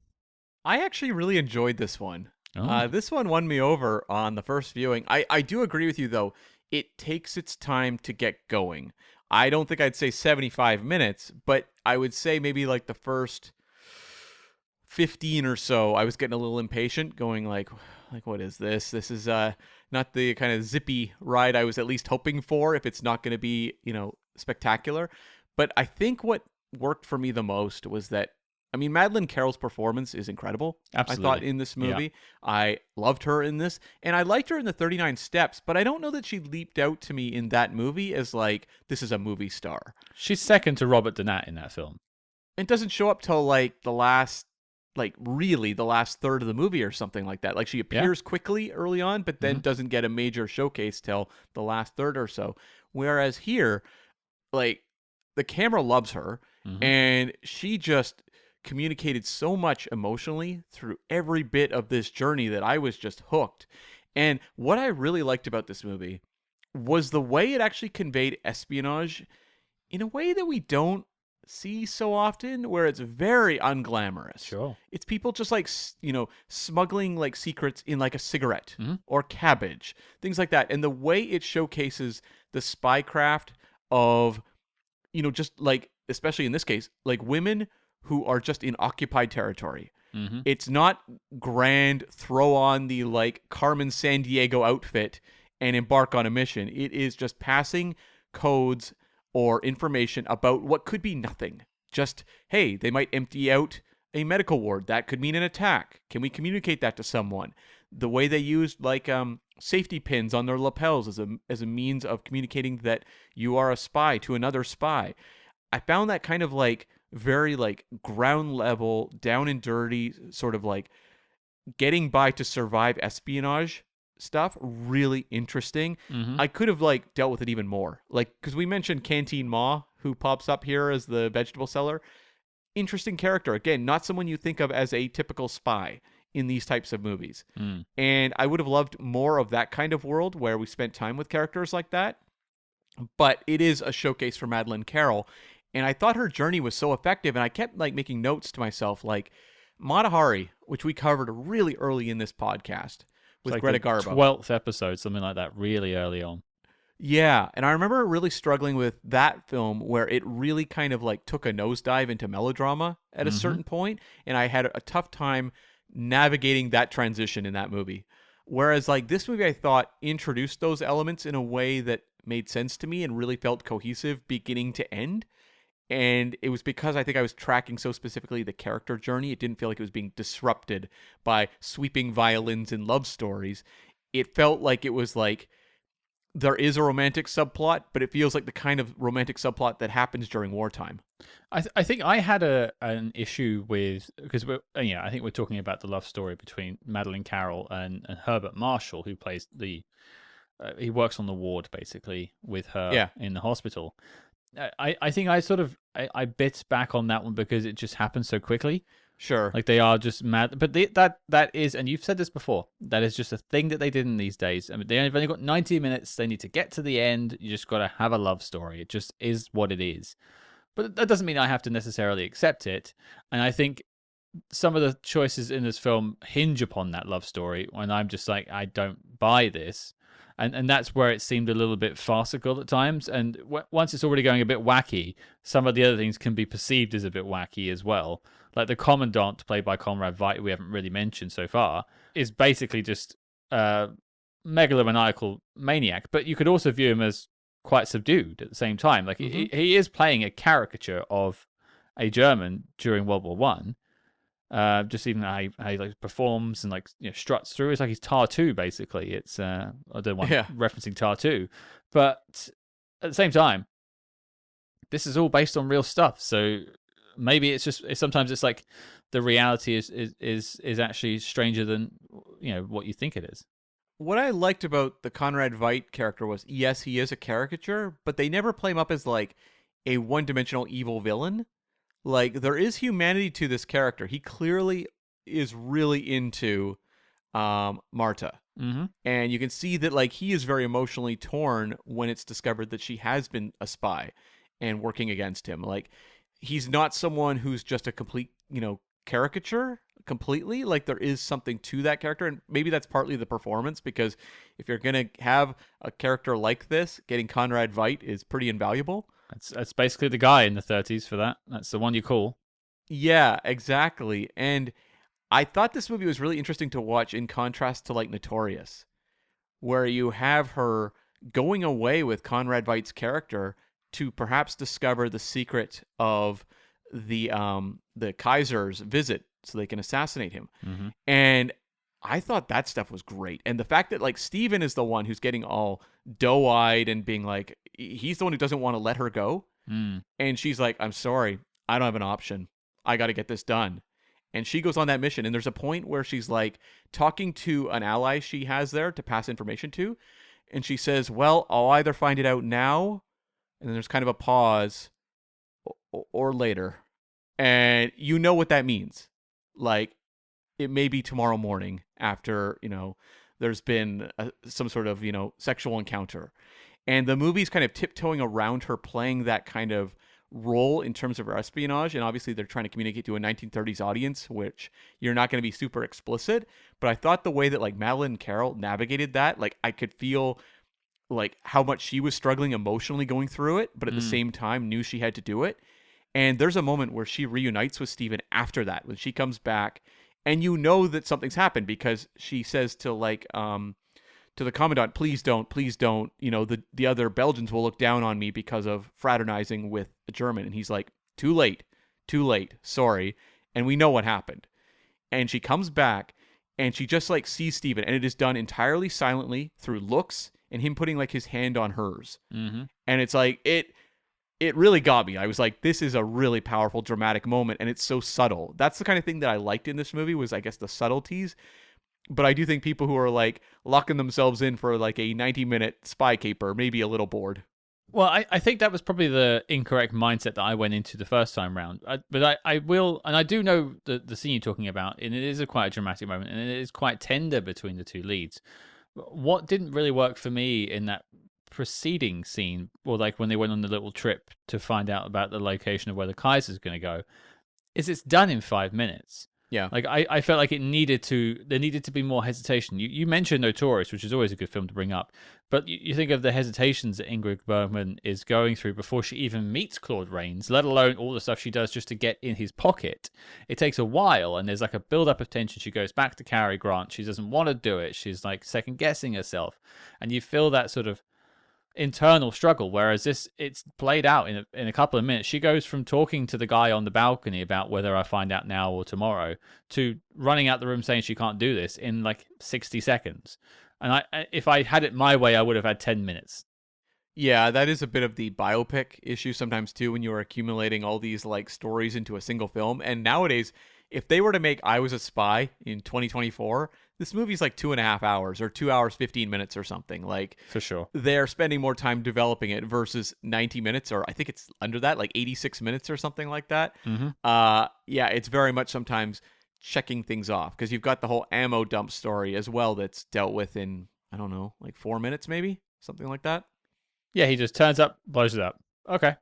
Speaker 2: I actually really enjoyed this one.
Speaker 1: Oh.
Speaker 2: This one won me over on the first viewing. I do agree with you, though. It takes its time to get going. I don't think I'd say 75 minutes, but I would say maybe like the first 15 or so, I was getting a little impatient, going like what is this? This is not the kind of zippy ride I was at least hoping for, if it's not going to be, spectacular. But I think what worked for me the most was that, I mean, Madeleine Carroll's performance is incredible.
Speaker 1: Absolutely.
Speaker 2: I thought in this movie. Yeah. I loved her in this, and I liked her in the 39 Steps, but I don't know that she leaped out to me in that movie as like, this is a movie star.
Speaker 1: She's second to Robert Donat in that film.
Speaker 2: It doesn't show up till like the last third of the movie or something like that. Like she appears quickly early on, but then doesn't get a major showcase till the last third or so. Whereas here, like, the camera loves her, and she just communicated so much emotionally through every bit of this journey that I was just hooked. And what I really liked about this movie was the way it actually conveyed espionage in a way that we don't see so often, where it's very unglamorous.
Speaker 1: Sure.
Speaker 2: It's people just like, smuggling like secrets in like a cigarette or cabbage, things like that. And the way it showcases the spycraft of, just like, especially in this case, like women who are just in occupied territory. It's not grand, throw on the like Carmen Sandiego outfit and embark on a mission. It is just passing codes or information about what could be nothing. Just, hey, they might empty out a medical ward. That could mean an attack. Can we communicate that to someone? The way they used like safety pins on their lapels as a means of communicating that you are a spy to another spy. I found that kind of like very like ground level, down and dirty, sort of like getting by to survive espionage stuff really interesting. I could have like dealt with it even more, like, because we mentioned Canteen Ma, who pops up here as the vegetable seller. Interesting character, again, not someone you think of as a typical spy in these types of movies. And I would have loved more of that kind of world where we spent time with characters like that. But it is a showcase for Madeleine Carroll, and I thought her journey was so effective, and I kept like making notes to myself, like Mata Hari, which we covered really early in this podcast with
Speaker 1: like
Speaker 2: Greta
Speaker 1: the
Speaker 2: Garbo.
Speaker 1: 12th episode, something like that, really early on.
Speaker 2: Yeah, and I remember really struggling with that film, where it really kind of like took a nosedive into melodrama at a certain point, and I had a tough time navigating that transition in that movie. Whereas like this movie, I thought introduced those elements in a way that made sense to me and really felt cohesive beginning to end. And it was because I think I was tracking so specifically the character journey. It didn't feel like it was being disrupted by sweeping violins and love stories. It felt like it was like, there is a romantic subplot, but it feels like the kind of romantic subplot that happens during wartime.
Speaker 1: I think I had an issue with, because I think we're talking about the love story between Madeleine Carroll and Herbert Marshall, who plays he works on the ward basically with her in the hospital. I think I bit back on that one because it just happened so quickly.
Speaker 2: Sure.
Speaker 1: Like they are just mad. But that is, and you've said this before, that is just a thing that they did in these days. I mean, they've only got 90 minutes. They need to get to the end. You just got to have a love story. It just is what it is. But that doesn't mean I have to necessarily accept it. And I think some of the choices in this film hinge upon that love story, when I'm just like, I don't buy this. and that's where it seemed a little bit farcical at times. And once it's already going a bit wacky, some of the other things can be perceived as a bit wacky as well. Like the commandant, played by Conrad Veidt, we haven't really mentioned so far, is basically just a megalomaniacal maniac. But you could also view him as quite subdued at the same time. Like he is playing a caricature of a German during World War One. Just even how he like performs and like struts through. It's like he's Tar 2 basically. It's I don't want referencing Tar 2, but at the same time, this is all based on real stuff. So maybe sometimes it's like the reality is actually stranger than what you think it is.
Speaker 2: What I liked about the Conrad Veidt character was, yes, he is a caricature, but they never play him up as like a one-dimensional evil villain. Like, there is humanity to this character. He clearly is really into Marta.
Speaker 1: Mm-hmm.
Speaker 2: And you can see that, like, he is very emotionally torn when it's discovered that she has been a spy and working against him. Like, he's not someone who's just a complete, caricature completely. Like, there is something to that character, and maybe that's partly the performance, because if you're going to have a character like this, getting Conrad Veidt is pretty invaluable.
Speaker 1: That's basically the guy in the 30s for that. That's the one you call.
Speaker 2: Yeah, exactly. And I thought this movie was really interesting to watch in contrast to like Notorious, where you have her going away with Conrad Veidt's character to perhaps discover the secret of the Kaiser's visit so they can assassinate him.
Speaker 1: Mm-hmm.
Speaker 2: And I thought that stuff was great. And the fact that like Steven is the one who's getting all doe-eyed and being like, he's the one who doesn't want to let her go. And she's like, I'm sorry, I don't have an option. I got to get this done. And she goes on that mission. And there's a point where she's like talking to an ally she has there to pass information to. And she says, well, I'll either find it out now. And then there's kind of a pause or later. And you know what that means. Like, it may be tomorrow morning after, there's been some sort of, sexual encounter. And the movie's kind of tiptoeing around her playing that kind of role in terms of her espionage. And obviously they're trying to communicate to a 1930s audience, which you're not going to be super explicit. But I thought the way that like Madeleine Carroll navigated that, like I could feel like how much she was struggling emotionally going through it, but at the same time knew she had to do it. And there's a moment where she reunites with Steven after that, when she comes back, and you know that something's happened because she says to like to the commandant, please don't, the other Belgians will look down on me because of fraternizing with a German. And he's like, too late, sorry. And we know what happened. And she comes back and she just like sees Steven, and it is done entirely silently through looks and him putting like his hand on hers.
Speaker 1: Mm-hmm.
Speaker 2: And it's like, it really got me. I was like, this is a really powerful, dramatic moment, and it's so subtle. That's the kind of thing that I liked in this movie, was I guess the subtleties. But I do think people who are like locking themselves in for like a 90-minute spy caper may be a little bored.
Speaker 1: Well, I think that was probably the incorrect mindset that I went into the first time round. But I will, and I do know the scene you're talking about, and it is quite a dramatic moment, and it is quite tender between the two leads. What didn't really work for me in that preceding scene, or like when they went on the little trip to find out about the location of where the Kaiser's going to go, is it's done in 5 minutes.
Speaker 2: Yeah.
Speaker 1: Like I felt like there needed to be more hesitation. You mentioned Notorious, which is always a good film to bring up, but you think of the hesitations that Ingrid Bergman is going through before she even meets Claude Rains, let alone all the stuff she does just to get in his pocket. It takes a while, and there's like a build-up of tension. She goes back to Cary Grant. She doesn't want to do it. She's like second-guessing herself, and you feel that sort of internal struggle, whereas it's played out in a couple of minutes. She goes from talking to the guy on the balcony about whether I find out now or tomorrow to running out the room saying she can't do this in like 60 seconds. And if I had it my way, I would have had 10 minutes.
Speaker 2: Yeah, that is a bit of the biopic issue sometimes too, when you're accumulating all these like stories into a single film. And nowadays, if they were to make I Was a Spy in 2024, this movie's like 2.5 hours or 2 hours, 15 minutes or something. Like,
Speaker 1: for sure.
Speaker 2: They're spending more time developing it versus 90 minutes, or I think it's under that, like 86 minutes or something like that.
Speaker 1: Mm-hmm.
Speaker 2: Yeah, it's very much sometimes checking things off, because you've got the whole ammo dump story as well that's dealt with in, I don't know, like 4 minutes maybe, something like that.
Speaker 1: Yeah, he just turns up, blows it up. Okay.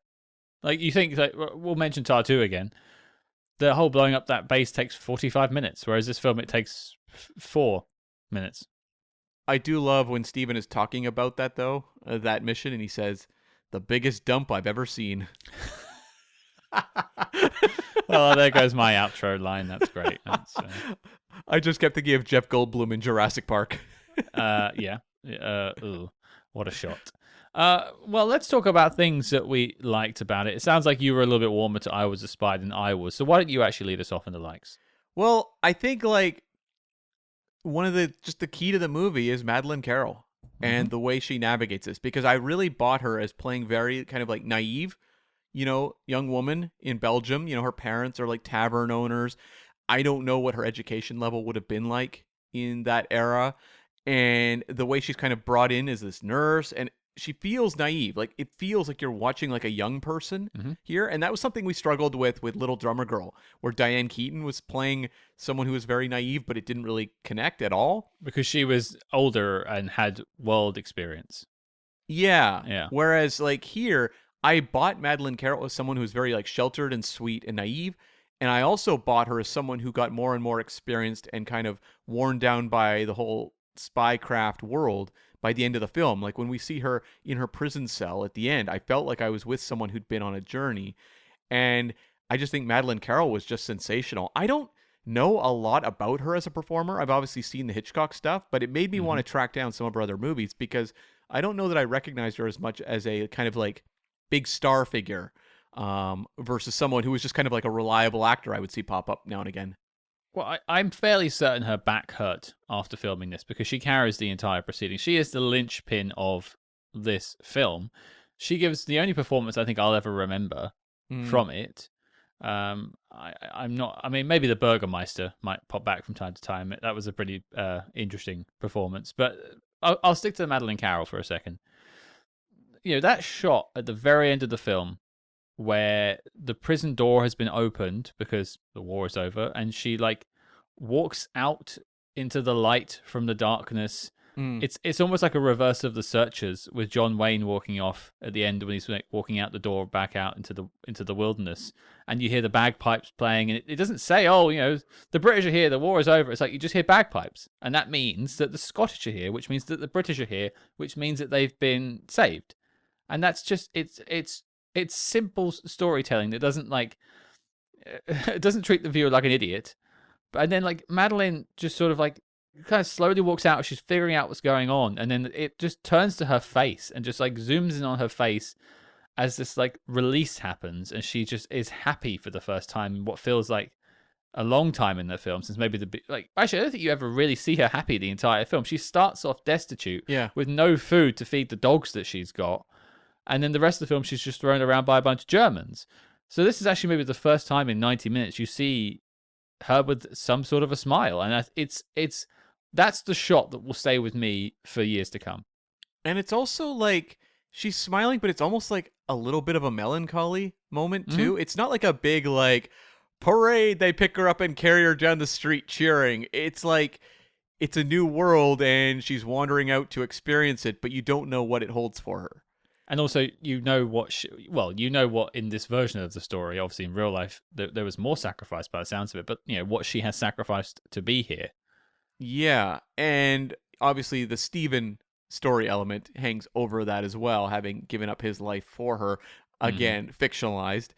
Speaker 1: Like, you think, like, we'll mention Tar 2 again. The whole blowing up that base takes 45 minutes, whereas this film, it takes 4 minutes.
Speaker 2: I do love when Steven is talking about that, though, that mission, and he says, the biggest dump I've ever seen.
Speaker 1: Well, there goes my outro line. That's great. That's,
Speaker 2: I just kept thinking of Jeff Goldblum in Jurassic Park.
Speaker 1: yeah. Ooh, what a shot. Well, let's talk about things that we liked about it. It sounds like you were a little bit warmer to I Was a Spy than I was. So why don't you actually lead us off in the likes?
Speaker 2: Well, I think like one of the key to the movie is Madeleine Carroll and the way she navigates this, because I really bought her as playing very kind of like naive, young woman in Belgium. Her parents are like tavern owners. I don't know what her education level would have been like in that era. And the way she's kind of brought in as this nurse, and she feels naive. Like it feels like you're watching like a young person here. And that was something we struggled with Little Drummer Girl, where Diane Keaton was playing someone who was very naive, but it didn't really connect at all.
Speaker 1: Because she was older and had world experience.
Speaker 2: Yeah.
Speaker 1: Yeah.
Speaker 2: Whereas like here, I bought Madeleine Carroll as someone who's very like sheltered and sweet and naive. And I also bought her as someone who got more and more experienced and kind of worn down by the whole spycraft world by the end of the film. Like when we see her in her prison cell at the end, I felt like I was with someone who'd been on a journey. And I just think Madeleine Carroll was just sensational. I don't know a lot about her as a performer. I've obviously seen the Hitchcock stuff, but it made me want to track down some of her other movies, because I don't know that I recognized her as much as a kind of like big star figure versus someone who was just kind of like a reliable actor I would see pop up now and again.
Speaker 1: Well, I'm fairly certain her back hurt after filming this, because she carries the entire proceeding. She is the linchpin of this film. She gives the only performance I think I'll ever remember from it. I'm not. I mean, maybe the Burgermeister might pop back from time to time. That was a pretty interesting performance. But I'll stick to Madeleine Carroll for a second. That shot at the very end of the film, where the prison door has been opened because the war is over, and she like walks out into the light from the darkness. It's almost like a reverse of The Searchers, with John Wayne walking off at the end when he's like walking out the door back out into the wilderness, and you hear the bagpipes playing, and it doesn't say, the British are here, the war is over. It's like you just hear bagpipes, and that means that the Scottish are here, which means that the British are here, which means that they've been saved. And that's just it's simple storytelling that doesn't like it doesn't treat the viewer like an idiot. And then like Madeleine just sort of like kind of slowly walks out. She's figuring out what's going on, and then it just turns to her face and just like zooms in on her face as this like release happens, and she just is happy for the first time in what feels like a long time in the film, since maybe actually I don't think you ever really see her happy the entire film. She starts off destitute, with no food to feed the dogs that she's got. And then the rest of the film, she's just thrown around by a bunch of Germans. So this is actually maybe the first time in 90 minutes you see her with some sort of a smile. And that's the shot that will stay with me for years to come.
Speaker 2: And it's also like she's smiling, but it's almost like a little bit of a melancholy moment too. It's not like a big like parade. They pick her up and carry her down the street cheering. It's like it's a new world and she's wandering out to experience it, but you don't know what it holds for her.
Speaker 1: And also, what in this version of the story, obviously in real life, there was more sacrifice by the sounds of it, but, what she has sacrificed to be here.
Speaker 2: Yeah, and obviously the Stephen story element hangs over that as well, having given up his life for her, again, fictionalized,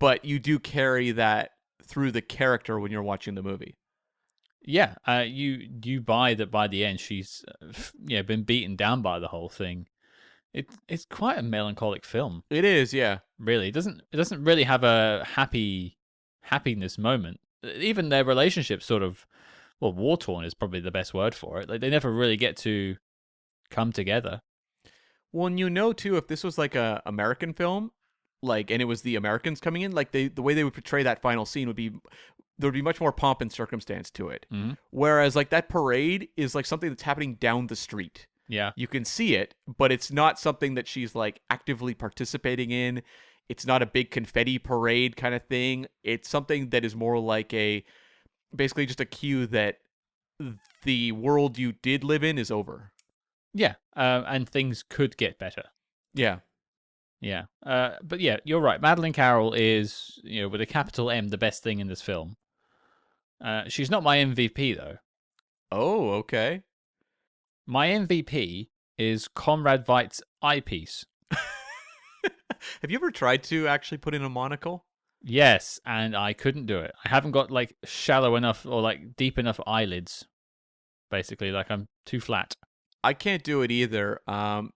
Speaker 2: but you do carry that through the character when you're watching the movie.
Speaker 1: Yeah, you buy that by the end she's been beaten down by the whole thing. It's quite a melancholic film.
Speaker 2: It is, yeah.
Speaker 1: Really, it doesn't really have a happiness moment. Even their relationship sort of, war torn is probably the best word for it. Like they never really get to come together.
Speaker 2: Well, and too, if this was like a American film, like, and it was the Americans coming in, like the way they would portray that final scene would be, there would be much more pomp and circumstance to it. Whereas like that parade is like something that's happening down the street.
Speaker 1: Yeah.
Speaker 2: You can see it, but it's not something that she's like actively participating in. It's not a big confetti parade kind of thing. It's something that is more like basically just a cue that the world you did live in is over.
Speaker 1: Yeah. And things could get better.
Speaker 2: Yeah.
Speaker 1: Yeah. But yeah, you're right. Madeleine Carroll is, with a capital M, the best thing in this film. She's not my MVP though.
Speaker 2: Oh, okay.
Speaker 1: My MVP is Conrad Veidt's eyepiece.
Speaker 2: Have you ever tried to actually put in a monocle?
Speaker 1: Yes, and I couldn't do it. I haven't got like shallow enough or like deep enough eyelids. Basically, like I'm too flat.
Speaker 2: I can't do it either.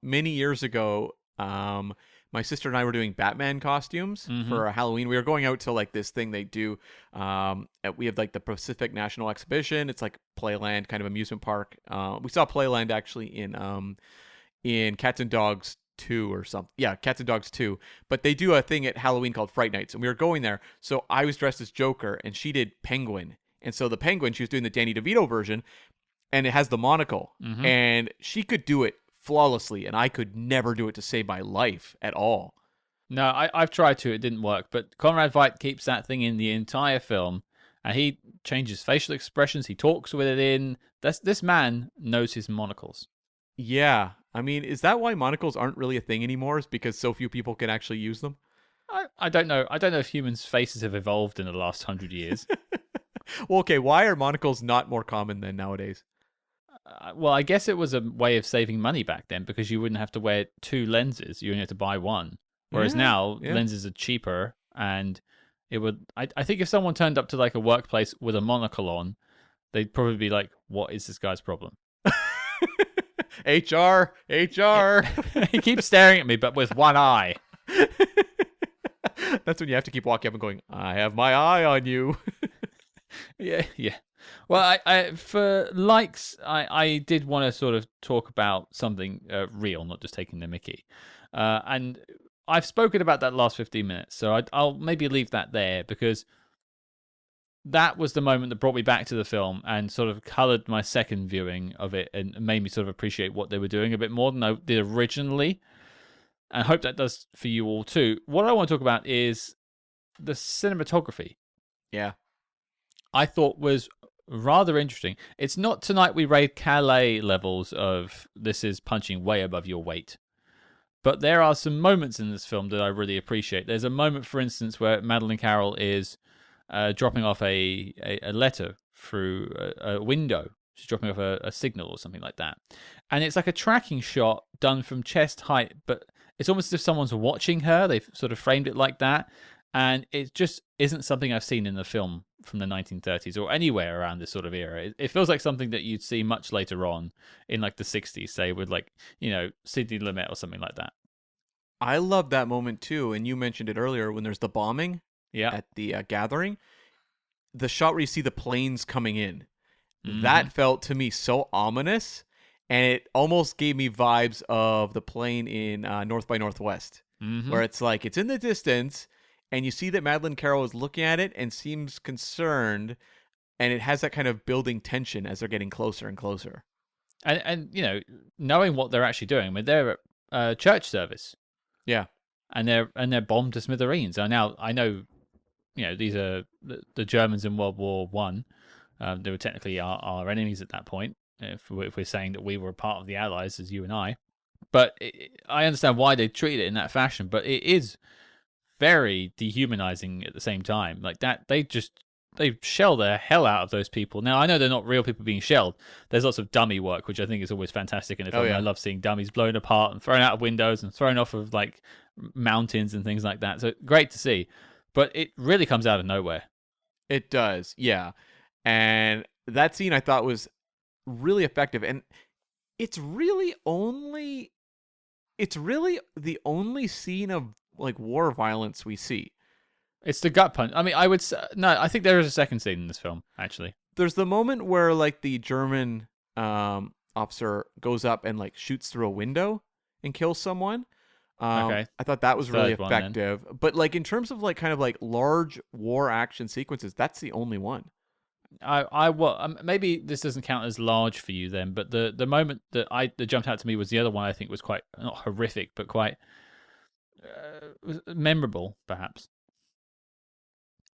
Speaker 2: Many years ago, my sister and I were doing Batman costumes for a Halloween. We were going out to like this thing they do. We have like the Pacific National Exhibition. It's like Playland, kind of amusement park. We saw Playland actually in Cats and Dogs 2 or something. Yeah, Cats and Dogs 2. But they do a thing at Halloween called Fright Nights, and we were going there. So I was dressed as Joker, and she did Penguin. And so the Penguin, she was doing the Danny DeVito version, and it has the monocle, and she could do it flawlessly, and I could never do it to save my life at all.
Speaker 1: No, I've tried to. It didn't work. But Conrad Veidt keeps that thing in the entire film, and he changes facial expressions. He talks with it in. This man knows his monocles.
Speaker 2: Yeah. I mean, is that why monocles aren't really a thing anymore? Is because so few people can actually use them?
Speaker 1: I don't know. I don't know if humans' faces have evolved in the last 100 years.
Speaker 2: Well, okay, why are monocles not more common than nowadays?
Speaker 1: Well, I guess it was a way of saving money back then because you wouldn't have to wear two lenses. You only have to buy one. Whereas now, lenses are cheaper, and it would. I think if someone turned up to like a workplace with a monocle on, they'd probably be like, "What is this guy's problem?"
Speaker 2: HR.
Speaker 1: He keeps staring at me, but with one eye.
Speaker 2: That's when you have to keep walking up and going, I have my eye on you.
Speaker 1: Yeah. Well, I for likes, I did want to sort of talk about something real, not just taking the mickey. And I've spoken about that last 15 minutes, so I'll maybe leave that there because that was the moment that brought me back to the film and sort of coloured my second viewing of it and made me sort of appreciate what they were doing a bit more than I did originally. And I hope that does for you all too. What I want to talk about is the cinematography.
Speaker 2: Yeah.
Speaker 1: I thought was rather interesting. It's not Tonight We Raid Calais levels of this is punching way above your weight. But there are some moments in this film that I really appreciate. There's a moment, for instance, where Madeleine Carroll is dropping off a letter through a window. She's dropping off a signal or something like that. And it's like a tracking shot done from chest height, but it's almost as if someone's watching her. They've sort of framed it like that. And it just isn't something I've seen in the film from the 1930s or anywhere around this sort of era. It feels like something that you'd see much later on in like the 60s, say with like, Sidney Lumet or something like that.
Speaker 2: I love that moment too. And you mentioned it earlier when there's the bombing at the gathering. The shot where you see the planes coming in. That felt to me so ominous. And it almost gave me vibes of the plane in North by Northwest, where it's like it's in the distance. And you see that Madeleine Carroll is looking at it and seems concerned, and it has that kind of building tension as they're getting closer and closer.
Speaker 1: And knowing what they're actually doing, I mean, they're at church service,
Speaker 2: yeah,
Speaker 1: and they're bombed to smithereens. And now I know, these are the Germans in World War One. They were technically our enemies at that point. If we're saying that we were part of the Allies, as you and I, but I understand why they treat it in that fashion. But it is very dehumanizing at the same time. Like that, they shell the hell out of those people. Now, I know they're not real people being shelled. There's lots of dummy work, which I think is always fantastic in a film. I love seeing dummies blown apart and thrown out of windows and thrown off of like mountains and things like that. So great to see. But it really comes out of nowhere.
Speaker 2: It does, yeah. And that scene I thought was really effective. And it's really the only scene of like war violence we see.
Speaker 1: It's the gut punch. I mean, I would say, no, I think there is a second scene in this film, actually.
Speaker 2: There's the moment where like the German officer goes up and like shoots through a window and kills someone.
Speaker 1: Okay.
Speaker 2: I thought that was really effective. But like in terms of like kind of like large war action sequences, that's the only one.
Speaker 1: Maybe this doesn't count as large for you then, but the moment that jumped out to me was the other one. I think was quite not horrific, but quite memorable, perhaps.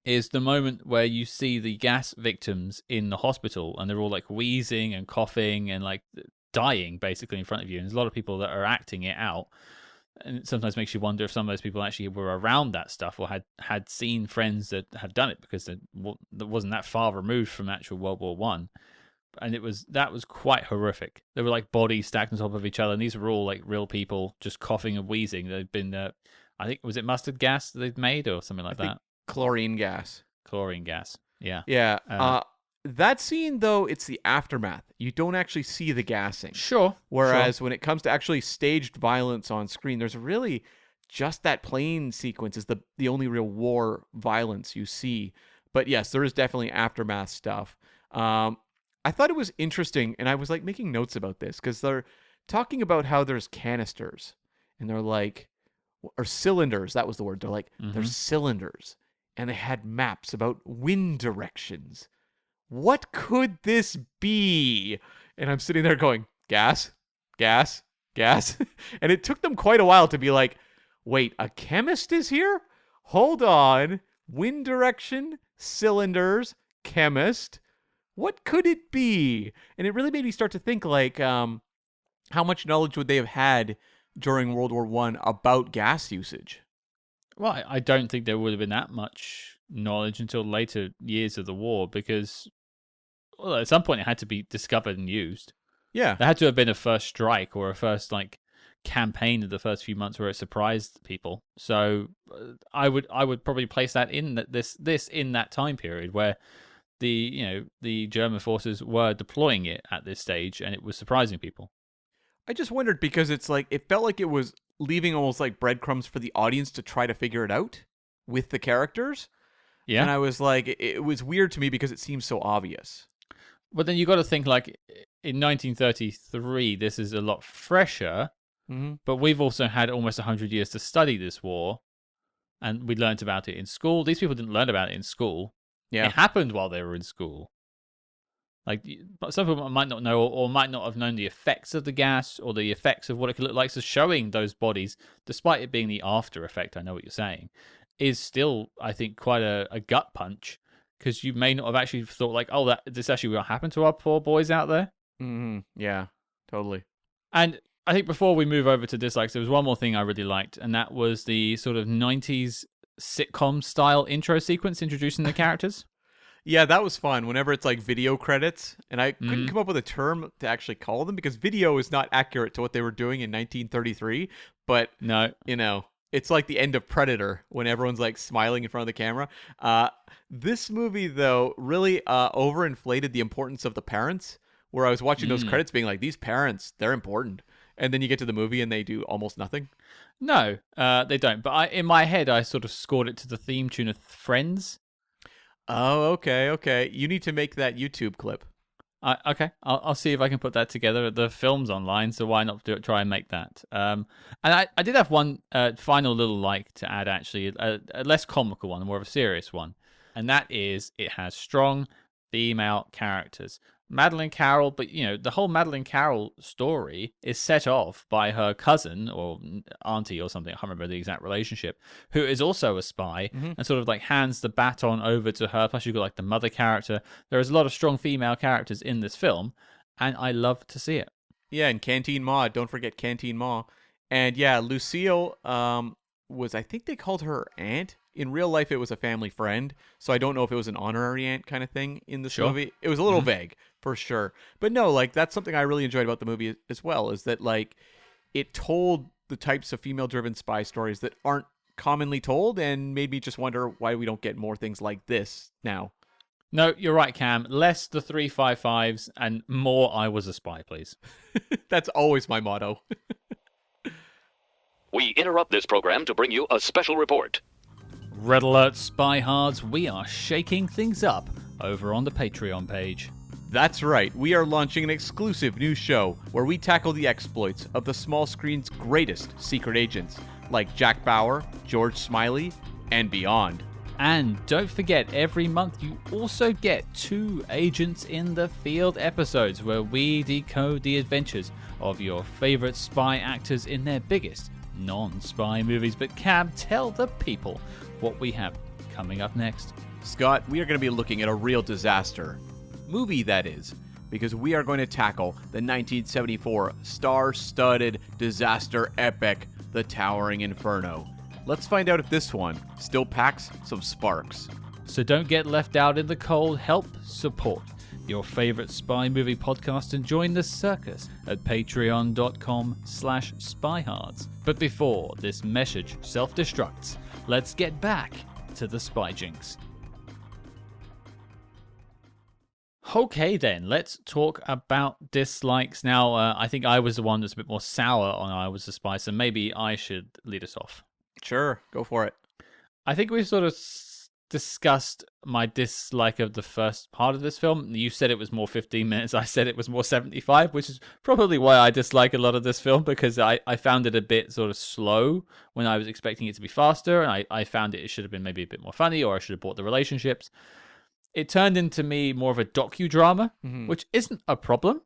Speaker 1: Is the moment where you see the gas victims in the hospital and they're all like wheezing and coughing and like dying basically in front of you, and there's a lot of people that are acting it out. And it sometimes makes you wonder if some of those people actually were around that stuff or had seen friends that had done it, because that wasn't that far removed from actual World War One. and that was quite horrific. There were like bodies stacked on top of each other, and these were all like real people just coughing and wheezing. They'd been, I think, was it mustard gas that they'd made or something like that?
Speaker 2: Chlorine gas.
Speaker 1: Chlorine gas. Yeah.
Speaker 2: Yeah. That scene, though, it's the aftermath. You don't actually see the gassing.
Speaker 1: Sure.
Speaker 2: Whereas when it comes to actually staged violence on screen, there's really just that plane sequence is the only real war violence you see. But yes, there is definitely aftermath stuff. I thought it was interesting, and I was like making notes about this because they're talking about how there's canisters, and they're like, or cylinders. That was the word. They're like, there's cylinders, and they had maps about wind directions. What could this be? And I'm sitting there going, gas, gas, gas. And it took them quite a while to be like, wait, a chemist is here? Hold on. Wind direction, cylinders, chemist. What could it be? And it really made me start to think like, how much knowledge would they have had during World War I about gas usage?
Speaker 1: Well, I don't think there would have been that much knowledge until later years of the war because, well, at some point it had to be discovered and used.
Speaker 2: Yeah.
Speaker 1: There had to have been a first strike or a first like campaign of the first few months where it surprised people. So I would probably place that in this in that time period where the German forces were deploying it at this stage and it was surprising people.
Speaker 2: I just wondered because it's like it felt like it was leaving almost like breadcrumbs for the audience to try to figure it out with the characters.
Speaker 1: Yeah.
Speaker 2: And I was like, it was weird to me because it seems so obvious.
Speaker 1: But then you got to think like in 1933, this is a lot fresher, but we've also had almost 100 years to study this war, and we learnt about it in school. These people didn't learn about it in school.
Speaker 2: Yeah.
Speaker 1: It happened while they were in school. Like, some people might not know or might not have known the effects of the gas or the effects of what it could look like. So showing those bodies, despite it being the after effect, I know what you're saying, is still, I think, quite a gut punch. Because you may not have actually thought like, oh, this actually what happened to our poor boys out there.
Speaker 2: Yeah, totally.
Speaker 1: And I think before we move over to dislikes, there was one more thing I really liked, and that was the sort of 90s sitcom style intro sequence introducing the characters.
Speaker 2: Yeah, that was fun. Whenever it's like video credits, and I couldn't come up with a term to actually call them because video is not accurate to what they were doing in 1933. But
Speaker 1: no,
Speaker 2: it's like the end of Predator when everyone's like smiling in front of the camera. This movie, though, really overinflated the importance of the parents, where I was watching those credits being like, these parents, they're important. And then you get to the movie and they do almost nothing.
Speaker 1: No, they don't. But in my head, I sort of scored it to the theme tune of Friends.
Speaker 2: Oh, okay. You need to make that YouTube clip.
Speaker 1: Okay, I'll see if I can put that together. The film's online, so why not try and make that? And I did have one final little like to add, actually, a less comical one, more of a serious one. And that is, it has strong female characters. Madeleine Carroll, but the whole Madeleine Carroll story is set off by her cousin or auntie or something. I can't remember the exact relationship, who is also a spy and sort of like hands the baton over to her. Plus, you've got like the mother character. There is a lot of strong female characters in this film, and I love to see it.
Speaker 2: Yeah, and Canteen Ma. Don't forget Canteen Ma. And yeah, Lucille was, I think they called her aunt. In real life, it was a family friend, so I don't know if it was an honorary aunt kind of thing in this movie. It was a little vague, for sure. But no, like, that's something I really enjoyed about the movie as well, is that, like, it told the types of female-driven spy stories that aren't commonly told and made me just wonder why we don't get more things like this now.
Speaker 1: No, you're right, Cam. Less the 355s and more I was a spy, please.
Speaker 2: That's always my motto.
Speaker 3: We interrupt this program to bring you a special report.
Speaker 1: Red alert, SpyHards, we are shaking things up over on the Patreon page.
Speaker 2: That's right, we are launching an exclusive new show where we tackle the exploits of the small screen's greatest secret agents, like Jack Bauer, George Smiley, and beyond.
Speaker 1: And don't forget, every month you also get 2 Agents in the Field episodes where we decode the adventures of your favorite spy actors in their biggest non-spy movies. But Cam, tell the people what we have coming up next.
Speaker 2: Scott, we are going to be looking at a real disaster. Movie, that is, because we are going to tackle the 1974 star-studded disaster epic, The Towering Inferno. Let's find out if this one still packs some sparks.
Speaker 1: So don't get left out in the cold. Help support your favorite spy movie podcast, and join the circus at patreon.com/SpyHards. But before this message self-destructs, let's get back to the Spy Jinx. Okay then, let's talk about dislikes. Now, I think I was the one that's a bit more sour on I Was a Spy, so maybe I should lead us off.
Speaker 2: Sure, go for it.
Speaker 1: I think we've sort of discussed my dislike of the first part of this film. You said it was more 15 minutes. I said it was more 75, which is probably why I dislike a lot of this film, because I found it a bit sort of slow when I was expecting it to be faster, and I found it should have been maybe a bit more funny, or I should have bought the relationships. It turned into me more of a docudrama, which isn't a problem.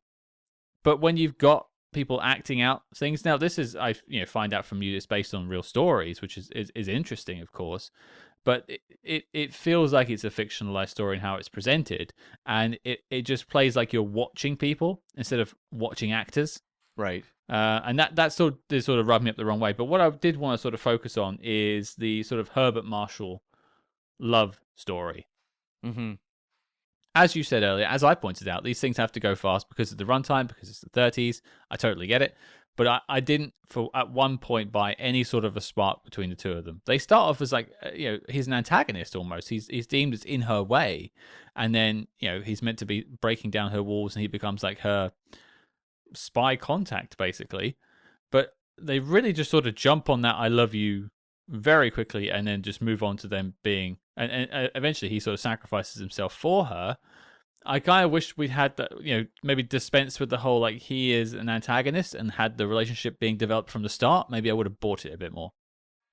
Speaker 1: But when you've got people acting out things, now this is, I find out from you, it's based on real stories, which is interesting, of course. But it feels like it's a fictionalized story in how it's presented, and it just plays like you're watching people instead of watching actors.
Speaker 2: Right.
Speaker 1: And that sort of rubbed me up the wrong way. But what I did want to sort of focus on is the sort of Herbert Marshall love story.
Speaker 2: Mm-hmm.
Speaker 1: As you said earlier, as I pointed out, these things have to go fast because of the runtime, because it's the 30s. I totally get it. But I didn't, at one point, buy any sort of a spark between the two of them. They start off as like, he's an antagonist almost. He's deemed as in her way. And then, he's meant to be breaking down her walls, and he becomes like her spy contact, basically. But they really just sort of jump on that I love you very quickly, and then just move on to them being, and eventually he sort of sacrifices himself for her. I kind of wish we'd had that, maybe dispensed with the whole like he is an antagonist and had the relationship being developed from the start. Maybe I would have bought it a bit more.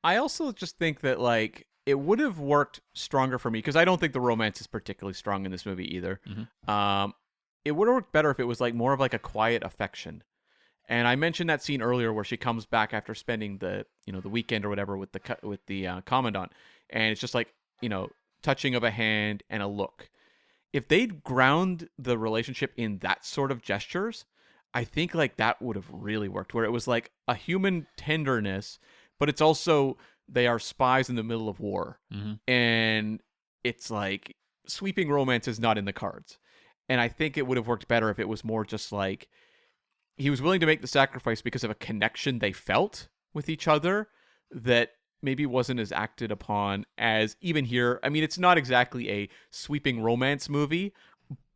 Speaker 2: I also just think that like it would have worked stronger for me, because I don't think the romance is particularly strong in this movie either. It would have worked better if it was like more of like a quiet affection. And I mentioned that scene earlier where she comes back after spending the the weekend or whatever with the commandant, and it's just like touching of a hand and a look. If they'd ground the relationship in that sort of gestures, I think like that would have really worked, where it was like a human tenderness, but it's also they are spies in the middle of war, and it's like sweeping romance is not in the cards. And I think it would have worked better if it was more just like he was willing to make the sacrifice because of a connection they felt with each other that maybe wasn't as acted upon as even here. I mean, it's not exactly a sweeping romance movie,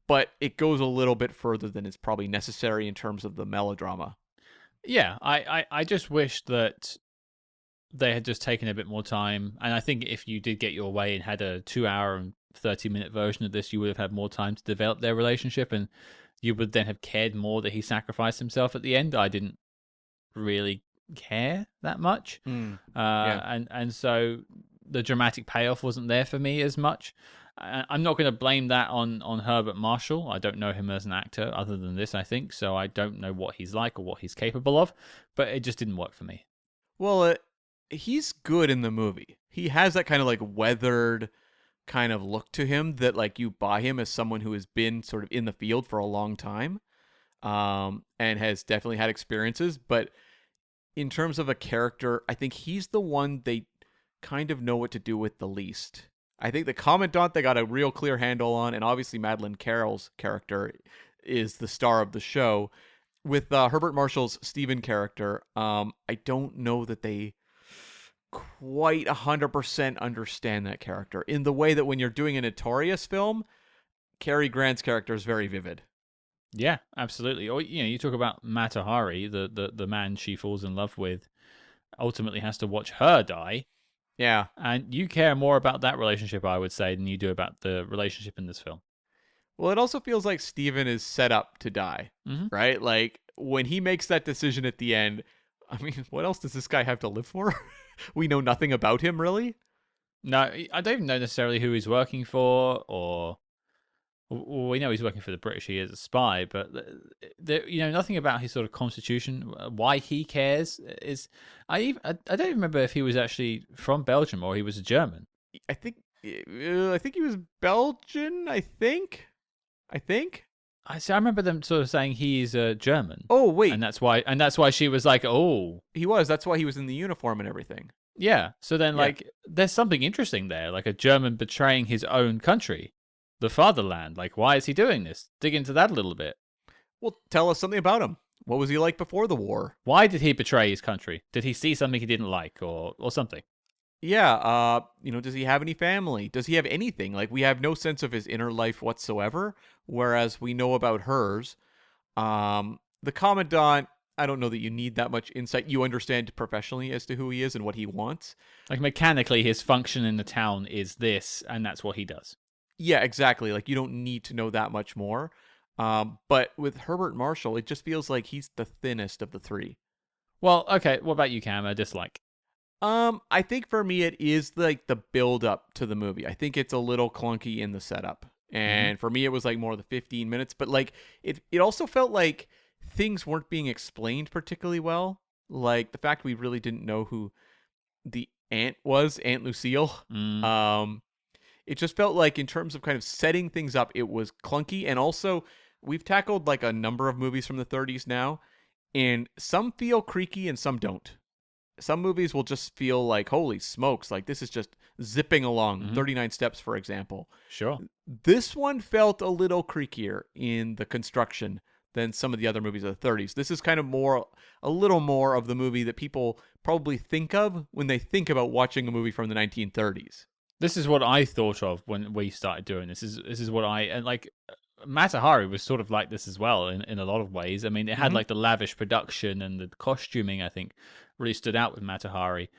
Speaker 2: but it goes a little bit further than is probably necessary in terms of the melodrama.
Speaker 1: Yeah, I just wish that they had just taken a bit more time. And I think if you did get your way and had a 2-hour and 30-minute version of this, you would have had more time to develop their relationship, and you would then have cared more that he sacrificed himself at the end. I didn't really care that much. And so the dramatic payoff wasn't there for me as much. I'm not going to blame that on Herbert Marshall. I don't know him as an actor other than this, I think, so I don't know what he's like or what he's capable of, but it just didn't work for me.
Speaker 2: Well, he's good in the movie. He has that kind of like weathered kind of look to him that like you buy him as someone who has been sort of in the field for a long time, and has definitely had experiences. But in terms of a character, I think he's the one they kind of know what to do with the least. I think the Commandant they got a real clear handle on, and obviously Madeleine Carroll's character is the star of the show. With Herbert Marshall's Stephen character, I don't know that they quite 100% understand that character in the way that when you're doing a Notorious film, Cary Grant's character is very vivid.
Speaker 1: Yeah, absolutely. Or you talk about Mata Hari, the man she falls in love with, ultimately has to watch her die.
Speaker 2: Yeah,
Speaker 1: and you care more about that relationship, I would say, than you do about the relationship in this film.
Speaker 2: Well, it also feels like Stephen is set up to die, right? Like when he makes that decision at the end, I mean, what else does this guy have to live for? We know nothing about him, really.
Speaker 1: No, I don't even know necessarily who he's working for, or we know he's working for the British. He is a spy, but nothing about his sort of constitution, why he cares. I don't even remember if he was actually from Belgium or he was a German.
Speaker 2: I think he was Belgian. I think.
Speaker 1: I remember them sort of saying he's German.
Speaker 2: Oh wait,
Speaker 1: and that's why she was like, oh,
Speaker 2: he was. That's why he was in the uniform and everything.
Speaker 1: Yeah. So then, like, there's something interesting there, like a German betraying his own country. the fatherland? Like, why is he doing this? Dig into that a little bit.
Speaker 2: Well, tell us something about him. What was he like before the war?
Speaker 1: Why did he betray his country? Did he see something he didn't like, or something?
Speaker 2: Yeah, does he have any family? Does he have anything? Like, we have no sense of his inner life whatsoever, whereas we know about hers. The Commandant, I don't know that you need that much insight. You understand professionally as to who he is and what he wants.
Speaker 1: Like, mechanically, his function in the town is this, and that's what he does.
Speaker 2: Yeah, exactly. Like, you don't need to know that much more. But with Herbert Marshall, it just feels like he's the thinnest of the three.
Speaker 1: Well, okay, what about you, Cam? A dislike?
Speaker 2: I think for me it is like the build up to the movie. I think it's a little clunky in the setup. And for me it was like more the 15 minutes, but like it also felt like things weren't being explained particularly well. Like the fact we really didn't know who the aunt was, Aunt Lucille. It just felt like in terms of kind of setting things up, it was clunky. And also we've tackled like a number of movies from the 30s now, and some feel creaky and some don't. Some movies will just feel like, holy smokes, like this is just zipping along. 39 Steps, for example.
Speaker 1: Sure.
Speaker 2: This one felt a little creakier in the construction than some of the other movies of the 30s. This is kind of a little more of the movie that people probably think of when they think about watching a movie from the 1930s.
Speaker 1: This is what I thought of when we started doing this. This is what and like Mata Hari was sort of like this as well in a lot of ways. I mean, it had like the lavish production and the costuming, I think, really stood out with Mata Hari.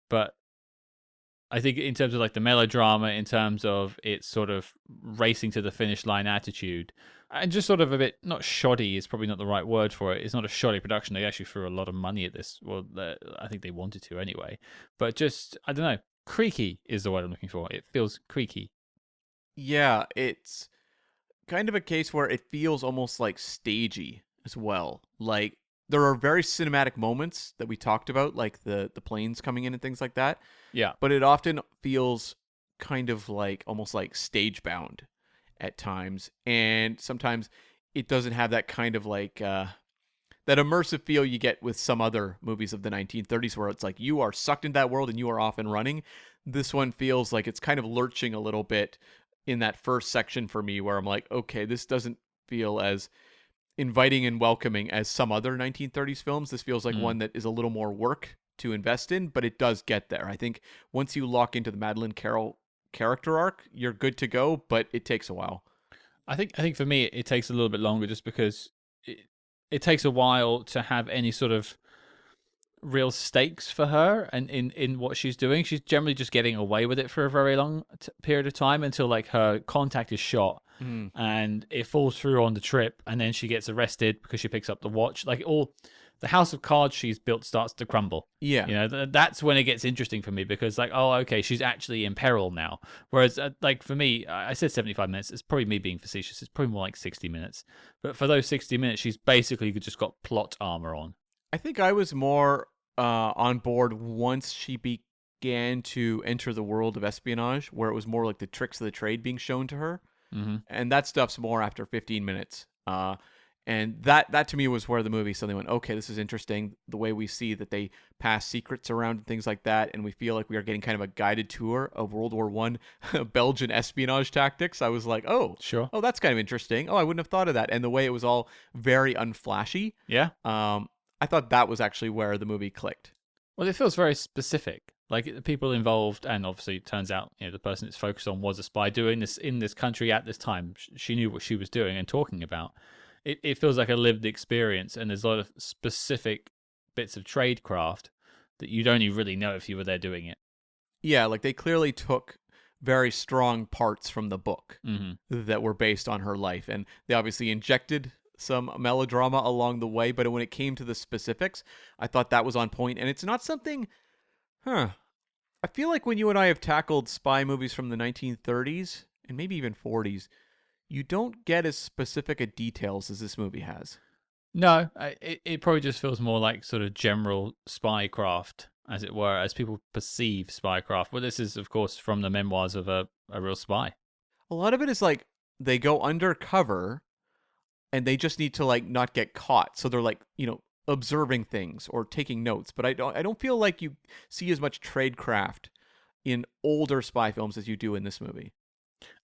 Speaker 1: But I think in terms of like the melodrama, in terms of its sort of racing to the finish line attitude, and just sort of a bit, not shoddy is probably not the right word for it. It's not a shoddy production. They actually threw a lot of money at this. Well, I think they wanted to anyway. But just, I don't know, creaky is the word I'm looking for. It feels creaky.
Speaker 2: Yeah, it's kind of a case where it feels almost like stagey as well. Like there are very cinematic moments that we talked about, like the planes coming in and things like that.
Speaker 1: Yeah.
Speaker 2: But it often feels kind of like almost like stage bound at times. And sometimes it doesn't have that kind of like that immersive feel you get with some other movies of the 1930s where it's like you are sucked into that world and you are off and running. This one feels like it's kind of lurching a little bit in that first section for me where I'm like, okay, this doesn't feel as inviting and welcoming as some other 1930s films. This feels like one that is a little more work to invest in, but it does get there. I think once you lock into the Madeleine Carroll character arc, you're good to go, but it takes a while.
Speaker 1: I think for me it takes a little bit longer just because it takes a while to have any sort of real stakes for her and in what she's doing. She's generally just getting away with it for a very long period of time until like her contact is shot and it falls through on the trip, and then she gets arrested because she picks up the watch. Like all the house of cards she's built starts to crumble.
Speaker 2: Yeah.
Speaker 1: You know, that's when it gets interesting for me because like, oh, okay, she's actually in peril now. Whereas like for me, I said 75 minutes. It's probably me being facetious. It's probably more like 60 minutes. But for those 60 minutes, she's basically just got plot armor on.
Speaker 2: I think I was more on board once she began to enter the world of espionage, where it was more like the tricks of the trade being shown to her. And that stuff's more after 15 minutes. And that to me was where the movie suddenly went, okay, this is interesting. The way we see that they pass secrets around and things like that. And we feel like we are getting kind of a guided tour of World War I Belgian espionage tactics. I was like, oh,
Speaker 1: Sure.
Speaker 2: Oh, that's kind of interesting. Oh, I wouldn't have thought of that. And the way it was all very unflashy.
Speaker 1: Yeah.
Speaker 2: I thought that was actually where the movie clicked.
Speaker 1: Well, it feels very specific. Like the people involved, and obviously it turns out, you know, the person it's focused on was a spy doing this in this country at this time. She knew what she was doing and talking about. It feels like a lived experience, and there's a lot of specific bits of tradecraft that you'd only really know if you were there doing it.
Speaker 2: Yeah, like they clearly took very strong parts from the book that were based on her life, and they obviously injected some melodrama along the way, but when it came to the specifics, I thought that was on point. And it's not something, I feel like when you and I have tackled spy movies from the 1930s and maybe even 40s, you don't get as specific a details as this movie has.
Speaker 1: No, it probably just feels more like sort of general spycraft, as it were, as people perceive spycraft. Well, this is, of course, from the memoirs of a real spy.
Speaker 2: A lot of it is like they go undercover and they just need to like not get caught. So they're like, you know, observing things or taking notes. But I don't feel like you see as much tradecraft in older spy films as you do in this movie.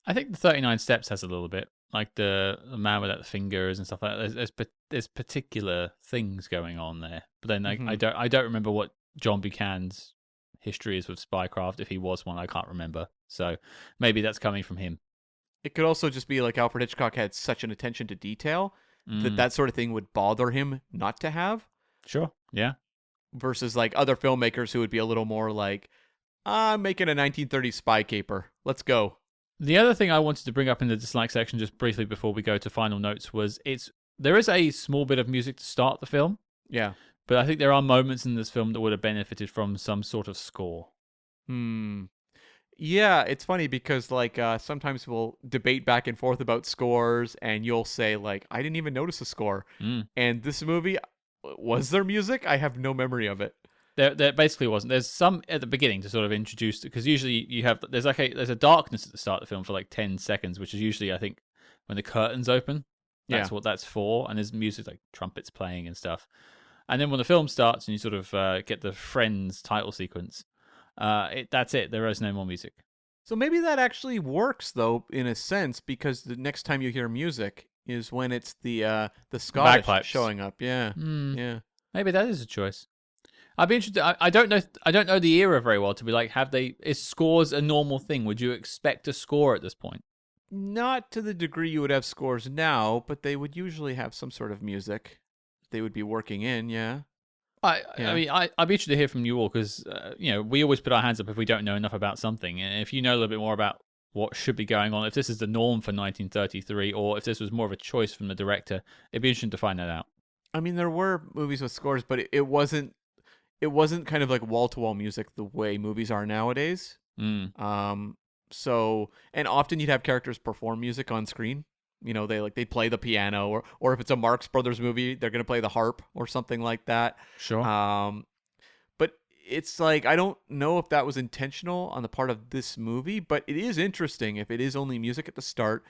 Speaker 1: I think the 39 Steps has a little bit, like the man without the fingers and stuff like that. There's particular things going on there, but then I don't remember what John Buchanan's history is with spycraft. If he was one, I can't remember. So maybe that's coming from him.
Speaker 2: It could also just be like Alfred Hitchcock had such an attention to detail that sort of thing would bother him not to have.
Speaker 1: Sure. Yeah.
Speaker 2: Versus like other filmmakers who would be a little more like, I'm making a 1930s spy caper. Let's go.
Speaker 1: The other thing I wanted to bring up in the dislike section just briefly before we go to final notes was there is a small bit of music to start the film.
Speaker 2: Yeah.
Speaker 1: But I think there are moments in this film that would have benefited from some sort of score.
Speaker 2: Yeah, it's funny because like sometimes we'll debate back and forth about scores and you'll say like, I didn't even notice a score. And this movie, was there music? I have no memory of it.
Speaker 1: There basically wasn't. There's some at the beginning to sort of introduce, because usually there's a darkness at the start of the film for like 10 seconds, which is usually, I think, when the curtains open. That's what that's for. And there's music like trumpets playing and stuff. And then when the film starts and you sort of get the Friends title sequence, that's it. There is no more music.
Speaker 2: So maybe that actually works though, in a sense, because the next time you hear music is when it's the Scottish
Speaker 1: bagpipes
Speaker 2: showing up. Yeah, yeah.
Speaker 1: Maybe that is a choice. I'd be interested. I don't know. I don't know the era very well to be like, is scores a normal thing? Would you expect a score at this point?
Speaker 2: Not to the degree you would have scores now, but they would usually have some sort of music they would be working in. Yeah.
Speaker 1: I mean, I'd be interested to hear from you all because, we always put our hands up if we don't know enough about something. And if you know a little bit more about what should be going on, if this is the norm for 1933, or if this was more of a choice from the director, it'd be interesting to find that out.
Speaker 2: I mean, there were movies with scores, but it wasn't kind of like wall-to-wall music the way movies are nowadays. So, and often you'd have characters perform music on screen. They play the piano, or if it's a Marx Brothers movie, they're going to play the harp or something like that.
Speaker 1: Sure.
Speaker 2: But it's like, I don't know if that was intentional on the part of this movie, but it is interesting if it is only music at the start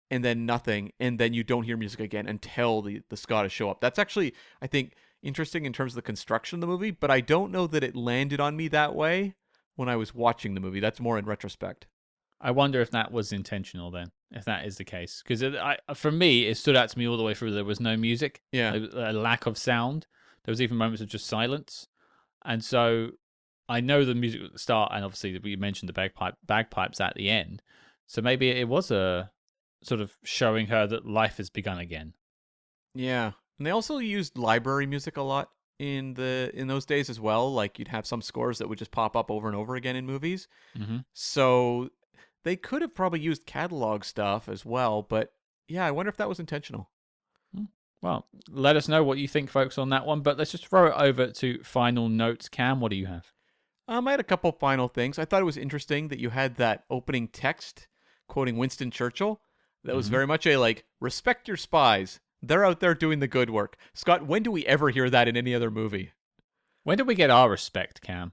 Speaker 2: and then nothing, and then you don't hear music again until the Scottish show up. That's actually, I think, interesting in terms of the construction of the movie, but I don't know that it landed on me that way when I was watching the movie. That's more in retrospect.
Speaker 1: I wonder if that was intentional then, if that is the case. Because for me, it stood out to me all the way through. There was no music, a lack of sound. There was even moments of just silence. And so I know the music at the start, and obviously we mentioned the bagpipes at the end. So maybe it was a sort of showing her that life has begun again.
Speaker 2: Yeah. And they also used library music a lot in those days as well. Like you'd have some scores that would just pop up over and over again in movies. So they could have probably used catalog stuff as well, but yeah, I wonder if that was intentional.
Speaker 1: Well, let us know what you think, folks, on that one, but let's just throw it over to final notes. Cam, what do you have?
Speaker 2: I had a couple final things. I thought it was interesting that you had that opening text quoting Winston Churchill. That was very much a respect your spies. They're out there doing the good work. Scott, when do we ever hear that in any other movie?
Speaker 1: When did we get our respect, Cam?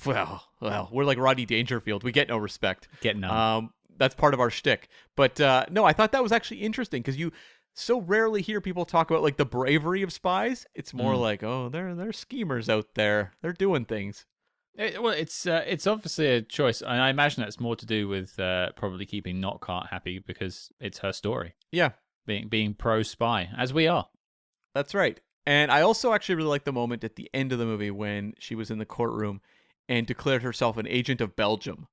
Speaker 2: Well, we're like Rodney Dangerfield. We get no respect.
Speaker 1: Get none.
Speaker 2: That's part of our shtick. But no, I thought that was actually interesting because you so rarely hear people talk about like the bravery of spies. It's more like, oh, they're schemers out there. They're doing things.
Speaker 1: It's obviously a choice, and I imagine that's more to do with probably keeping Knockhart happy because it's her story.
Speaker 2: Yeah,
Speaker 1: being pro spy, as we are.
Speaker 2: That's right. And I also actually really like the moment at the end of the movie when she was in the courtroom and declared herself an agent of Belgium.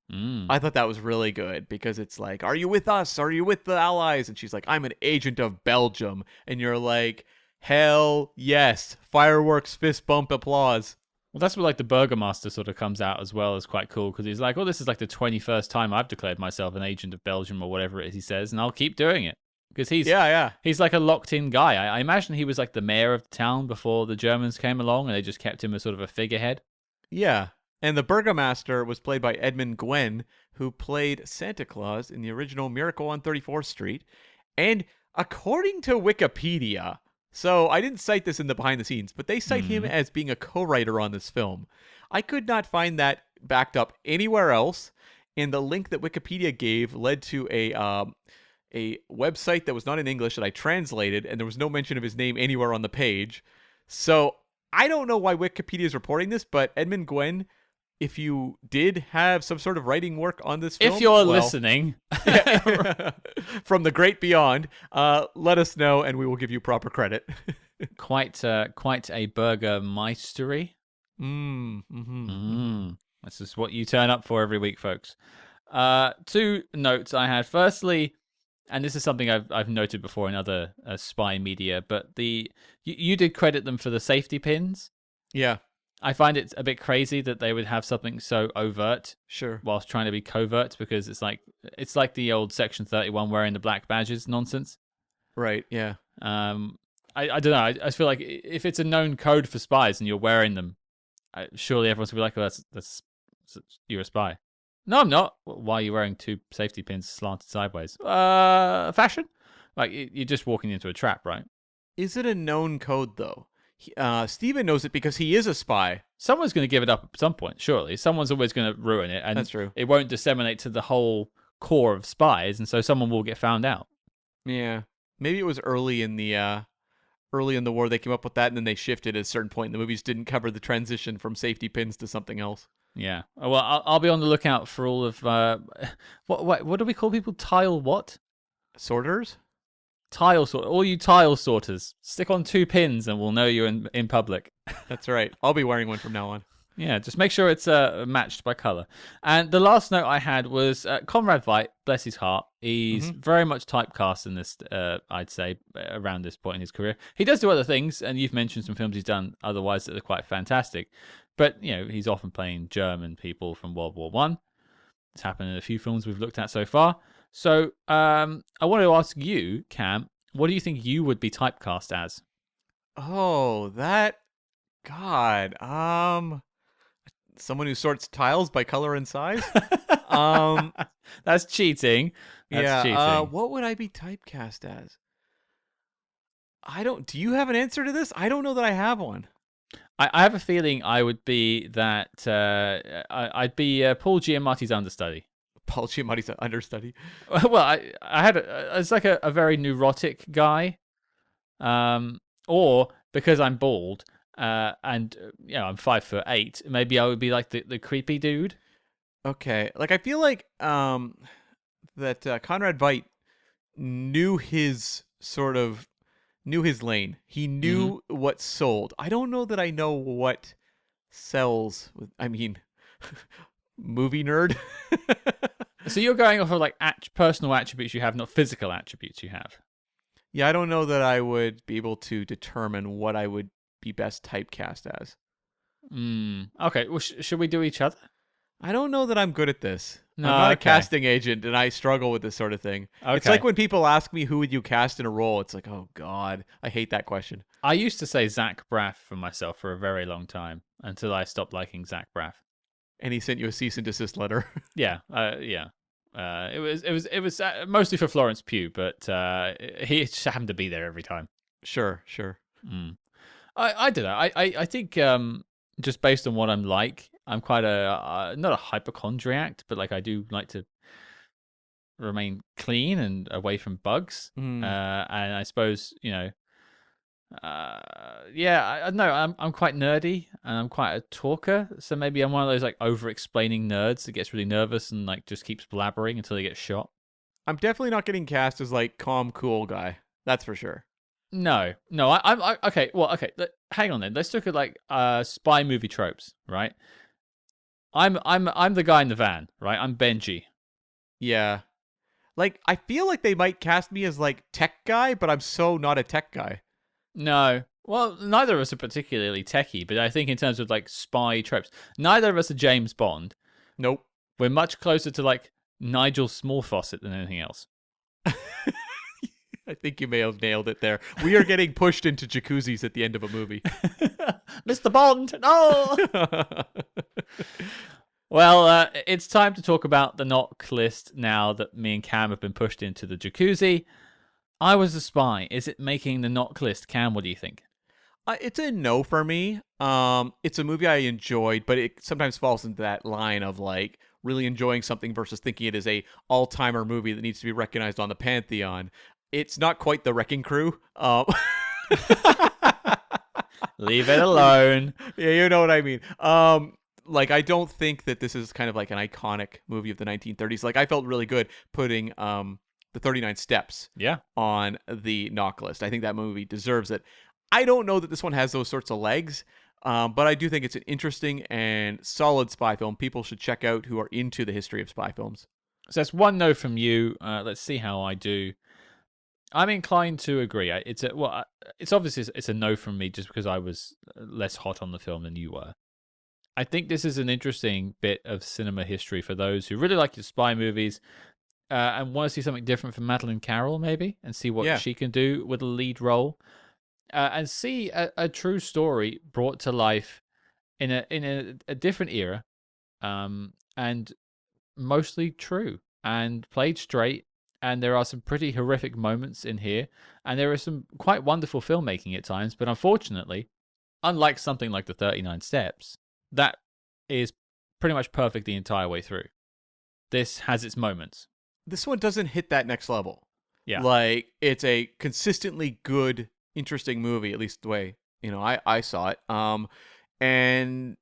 Speaker 2: I thought that was really good because it's like, are you with us? Are you with the Allies? And she's like, I'm an agent of Belgium. And you're like, hell yes. Fireworks, fist bump, applause.
Speaker 1: Well, that's where like the Burgomaster sort of comes out as well as quite cool because he's like, well, this is like the 21st time I've declared myself an agent of Belgium or whatever it is he says, and I'll keep doing it. Because he's like a locked-in guy. I imagine he was like the mayor of the town before the Germans came along and they just kept him as sort of a figurehead.
Speaker 2: Yeah. And the Burgomaster was played by Edmund Gwenn, who played Santa Claus in the original Miracle on 34th Street. And according to Wikipedia, so I didn't cite this in the behind the scenes, but they cite him as being a co-writer on this film. I could not find that backed up anywhere else. And the link that Wikipedia gave led to a website that was not in English that I translated, and there was no mention of his name anywhere on the page. So I don't know why Wikipedia is reporting this, but Edmund Gwenn if you did have some sort of writing work on this film,
Speaker 1: If you're listening,
Speaker 2: from the great beyond, let us know and we will give you proper credit.
Speaker 1: quite a burgermeistery. This is what you turn up for every week, folks. 2 notes I had. Firstly, and this is something I've noted before in other spy media, but you did credit them for the safety pins.
Speaker 2: Yeah.
Speaker 1: I find it a bit crazy that they would have something so overt,
Speaker 2: Sure,
Speaker 1: whilst trying to be covert, because it's like the old Section 31 wearing the black badges nonsense.
Speaker 2: right? Yeah.
Speaker 1: I don't know. I feel like if it's a known code for spies and you're wearing them, surely everyone's gonna be like, "Oh, that's you're a spy." No, I'm not. Why are you wearing 2 safety pins slanted sideways? Fashion? Like you're just walking into a trap, right?
Speaker 2: Is it a known code though? Steven knows it because he is a spy.
Speaker 1: Someone's going to give it up at some point, surely. Someone's always going to ruin it, and
Speaker 2: That's true.
Speaker 1: It won't disseminate to the whole core of spies, and so someone will get found out.
Speaker 2: Yeah. Maybe it was early in the war they came up with that, and then they shifted at a certain point. The movies didn't cover the transition from safety pins to something else.
Speaker 1: Yeah. Well, I'll be on the lookout for all of what do we call people? Tile what?
Speaker 2: Sorters?
Speaker 1: Tile sort. All you tile sorters, stick on 2 pins, and we'll know you're in public.
Speaker 2: That's right. I'll be wearing one from now on.
Speaker 1: Yeah, just make sure it's matched by color. And the last note I had was Conrad Veidt, bless his heart. He's very much typecast in this, I'd say, around this point in his career. He does do other things, and you've mentioned some films he's done otherwise that are quite fantastic. But, he's often playing German people from World War One. It's happened in a few films we've looked at so far. So I wanted to ask you, Cam, what do you think you would be typecast as?
Speaker 2: Oh, God. Someone who sorts tiles by color and size?
Speaker 1: That's cheating. That's cheating.
Speaker 2: What would I be typecast as? Do you have an answer to this? I don't know that I have one.
Speaker 1: I have a feeling I would be that, I'd be Paul Giamatti's understudy.
Speaker 2: Paul Giamatti's understudy.
Speaker 1: Well, I had it's like a very neurotic guy, or because I'm bald, and I'm 5'8", maybe I would be like the creepy dude.
Speaker 2: Okay, like I feel like that Conrad Veidt knew his lane. He knew what sold. I don't know that I know what sells. Movie nerd.
Speaker 1: So you're going off of like personal attributes you have, not physical attributes you have.
Speaker 2: Yeah, I don't know that I would be able to determine what I would be best typecast as.
Speaker 1: Okay, well, should we do each other?
Speaker 2: I don't know that I'm good at this.
Speaker 1: No,
Speaker 2: I'm not a
Speaker 1: okay.
Speaker 2: casting agent, and I struggle with this sort of thing.
Speaker 1: Okay.
Speaker 2: It's like when people ask me, who would you cast in a role? It's like, oh, God, I hate that question.
Speaker 1: I used to say Zach Braff for myself for a very long time, until I stopped liking Zach Braff.
Speaker 2: And he sent you a cease and desist letter.
Speaker 1: Yeah. It was mostly for Florence Pugh, but he just happened to be there every time.
Speaker 2: Sure.
Speaker 1: I don't know. I think just based on what I'm like, I'm quite not a hypochondriac, but like I do like to remain clean and away from bugs. And I suppose I know I'm quite nerdy and I'm quite a talker, so maybe I'm one of those like over-explaining nerds that gets really nervous and like just keeps blabbering until he gets shot.
Speaker 2: I'm definitely not getting cast as like calm, cool guy. That's for sure.
Speaker 1: No. I'm okay. Well, okay. Hang on then. Let's look at like spy movie tropes, right? I'm the guy in the van, right? I'm Benji.
Speaker 2: Yeah. Like I feel like they might cast me as like tech guy, but I'm so not a tech guy.
Speaker 1: No. Well, neither of us are particularly techie, but I think in terms of like spy tropes, neither of us are James Bond.
Speaker 2: Nope.
Speaker 1: We're much closer to like Nigel Smallfawcett than anything else.
Speaker 2: I think you may have nailed it there. We are getting pushed into jacuzzis at the end of a movie.
Speaker 1: Mr. Bond, no! Well, it's time to talk about the knock list now that me and Cam have been pushed into the jacuzzi. I Was a Spy. Is it making the knock list? Cam, what do you think?
Speaker 2: It's a no for me. It's a movie I enjoyed, but it sometimes falls into that line of like really enjoying something versus thinking it is a all-timer movie that needs to be recognized on the Pantheon. It's not quite The Wrecking Crew.
Speaker 1: Leave it alone.
Speaker 2: Yeah, you know what I mean. Like, I don't think that this is kind of like an iconic movie of the 1930s. Like, I felt really good putting the 39 Steps
Speaker 1: Yeah.
Speaker 2: on the knock list. I think that movie deserves it. I don't know that this one has those sorts of legs, but I do think it's an interesting and solid spy film people should check out who are into the history of spy films.
Speaker 1: So that's one no from you. Let's see how I do. I'm inclined to agree. It's obviously it's a no from me just because I was less hot on the film than you were. I think this is an interesting bit of cinema history for those who really like your spy movies and want to see something different from Madeleine Carroll, maybe, and see what she can do with a lead role, and see a true story brought to life in a different era, and mostly true and played straight. And there are some pretty horrific moments in here, and there is some quite wonderful filmmaking at times. But unfortunately, unlike something like the 39 Steps, that is pretty much perfect the entire way through. This has its moments.
Speaker 2: This one doesn't hit that next level.
Speaker 1: Yeah.
Speaker 2: Like, it's a consistently good, interesting movie, at least the way, I saw it. And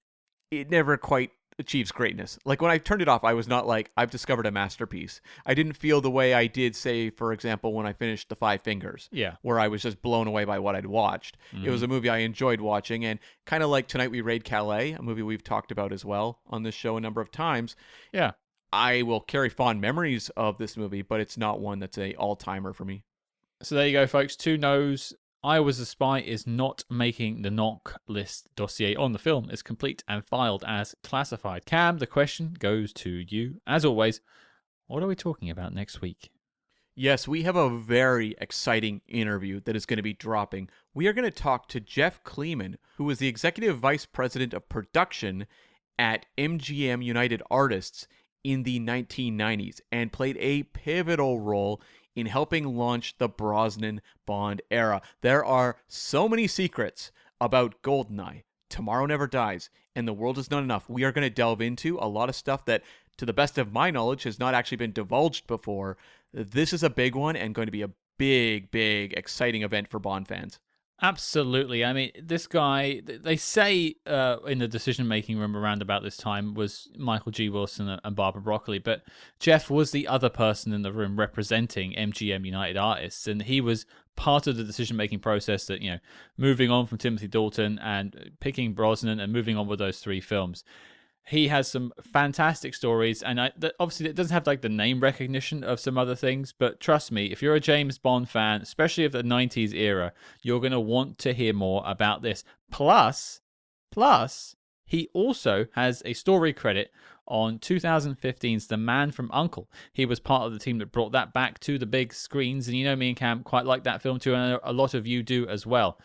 Speaker 2: it never quite achieves greatness. Like, when I turned it off, I was not like, I've discovered a masterpiece. I didn't feel the way I did, say, for example, when I finished The Five Fingers.
Speaker 1: Yeah.
Speaker 2: Where I was just blown away by what I'd watched.
Speaker 1: Mm-hmm.
Speaker 2: It was a movie I enjoyed watching, and kind of like Tonight We Raid Calais, a movie we've talked about as well on this show a number of times.
Speaker 1: Yeah.
Speaker 2: I will carry fond memories of this movie, but it's not one that's a all-timer for me.
Speaker 1: So there you go, folks. 2 no's. I Was a Spy is not making the knock list. Dossier on the film is complete and filed as classified. Cam, the question goes to you. As always, what are we talking about next week?
Speaker 2: Yes, we have a very exciting interview that is going to be dropping. We are going to talk to Jeff Kleeman, who is the Executive Vice President of Production at MGM United Artists in the 1990s and played a pivotal role in helping launch the Brosnan Bond era. There are so many secrets about GoldenEye, Tomorrow Never Dies, and The World Is Not Enough. We are going to delve into a lot of stuff that, to the best of my knowledge, has not actually been divulged before. This is a big one and going to be a big, big, exciting event for Bond fans.
Speaker 1: Absolutely. I mean, this guy, they say in the decision-making room around about this time was Michael G. Wilson and Barbara Broccoli, but Jeff was the other person in the room representing MGM United Artists, and he was part of the decision-making process that, moving on from Timothy Dalton and picking Brosnan and moving on with those 3 films. He has some fantastic stories, and obviously it doesn't have like the name recognition of some other things, but trust me, if you're a James Bond fan, especially of the 90s era, you're going to want to hear more about this. Plus, he also has a story credit on 2015's The Man from U.N.C.L.E. He was part of the team that brought that back to the big screens, and me and Cam quite like that film too, and I know a lot of you do as well.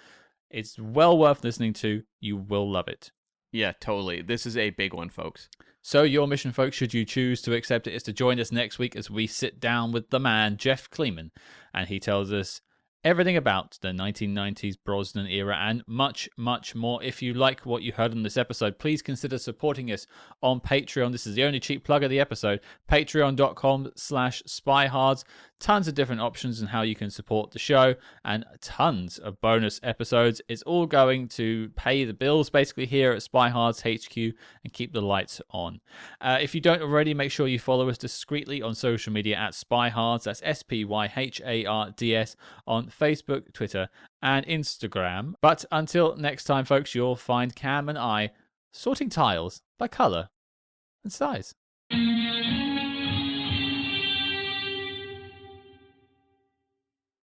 Speaker 1: It's well worth listening to. You will love it.
Speaker 2: Yeah, totally. This is a big one, folks.
Speaker 1: So your mission, folks, should you choose to accept it, is to join us next week as we sit down with the man, Jeff Kleeman, and he tells us everything about the 1990s Brosnan era and much, much more. If you like what you heard on this episode, please consider supporting us on Patreon. This is the only cheap plug of the episode. Patreon.com/SpyHards. Tons of different options on how you can support the show and tons of bonus episodes. It's all going to pay the bills basically here at SpyHards HQ and keep the lights on. If you don't already, make sure you follow us discreetly on social media at SpyHards. That's SpyHards on Facebook, Twitter, and Instagram. But until next time, folks, you'll find Cam and I sorting tiles by color and size.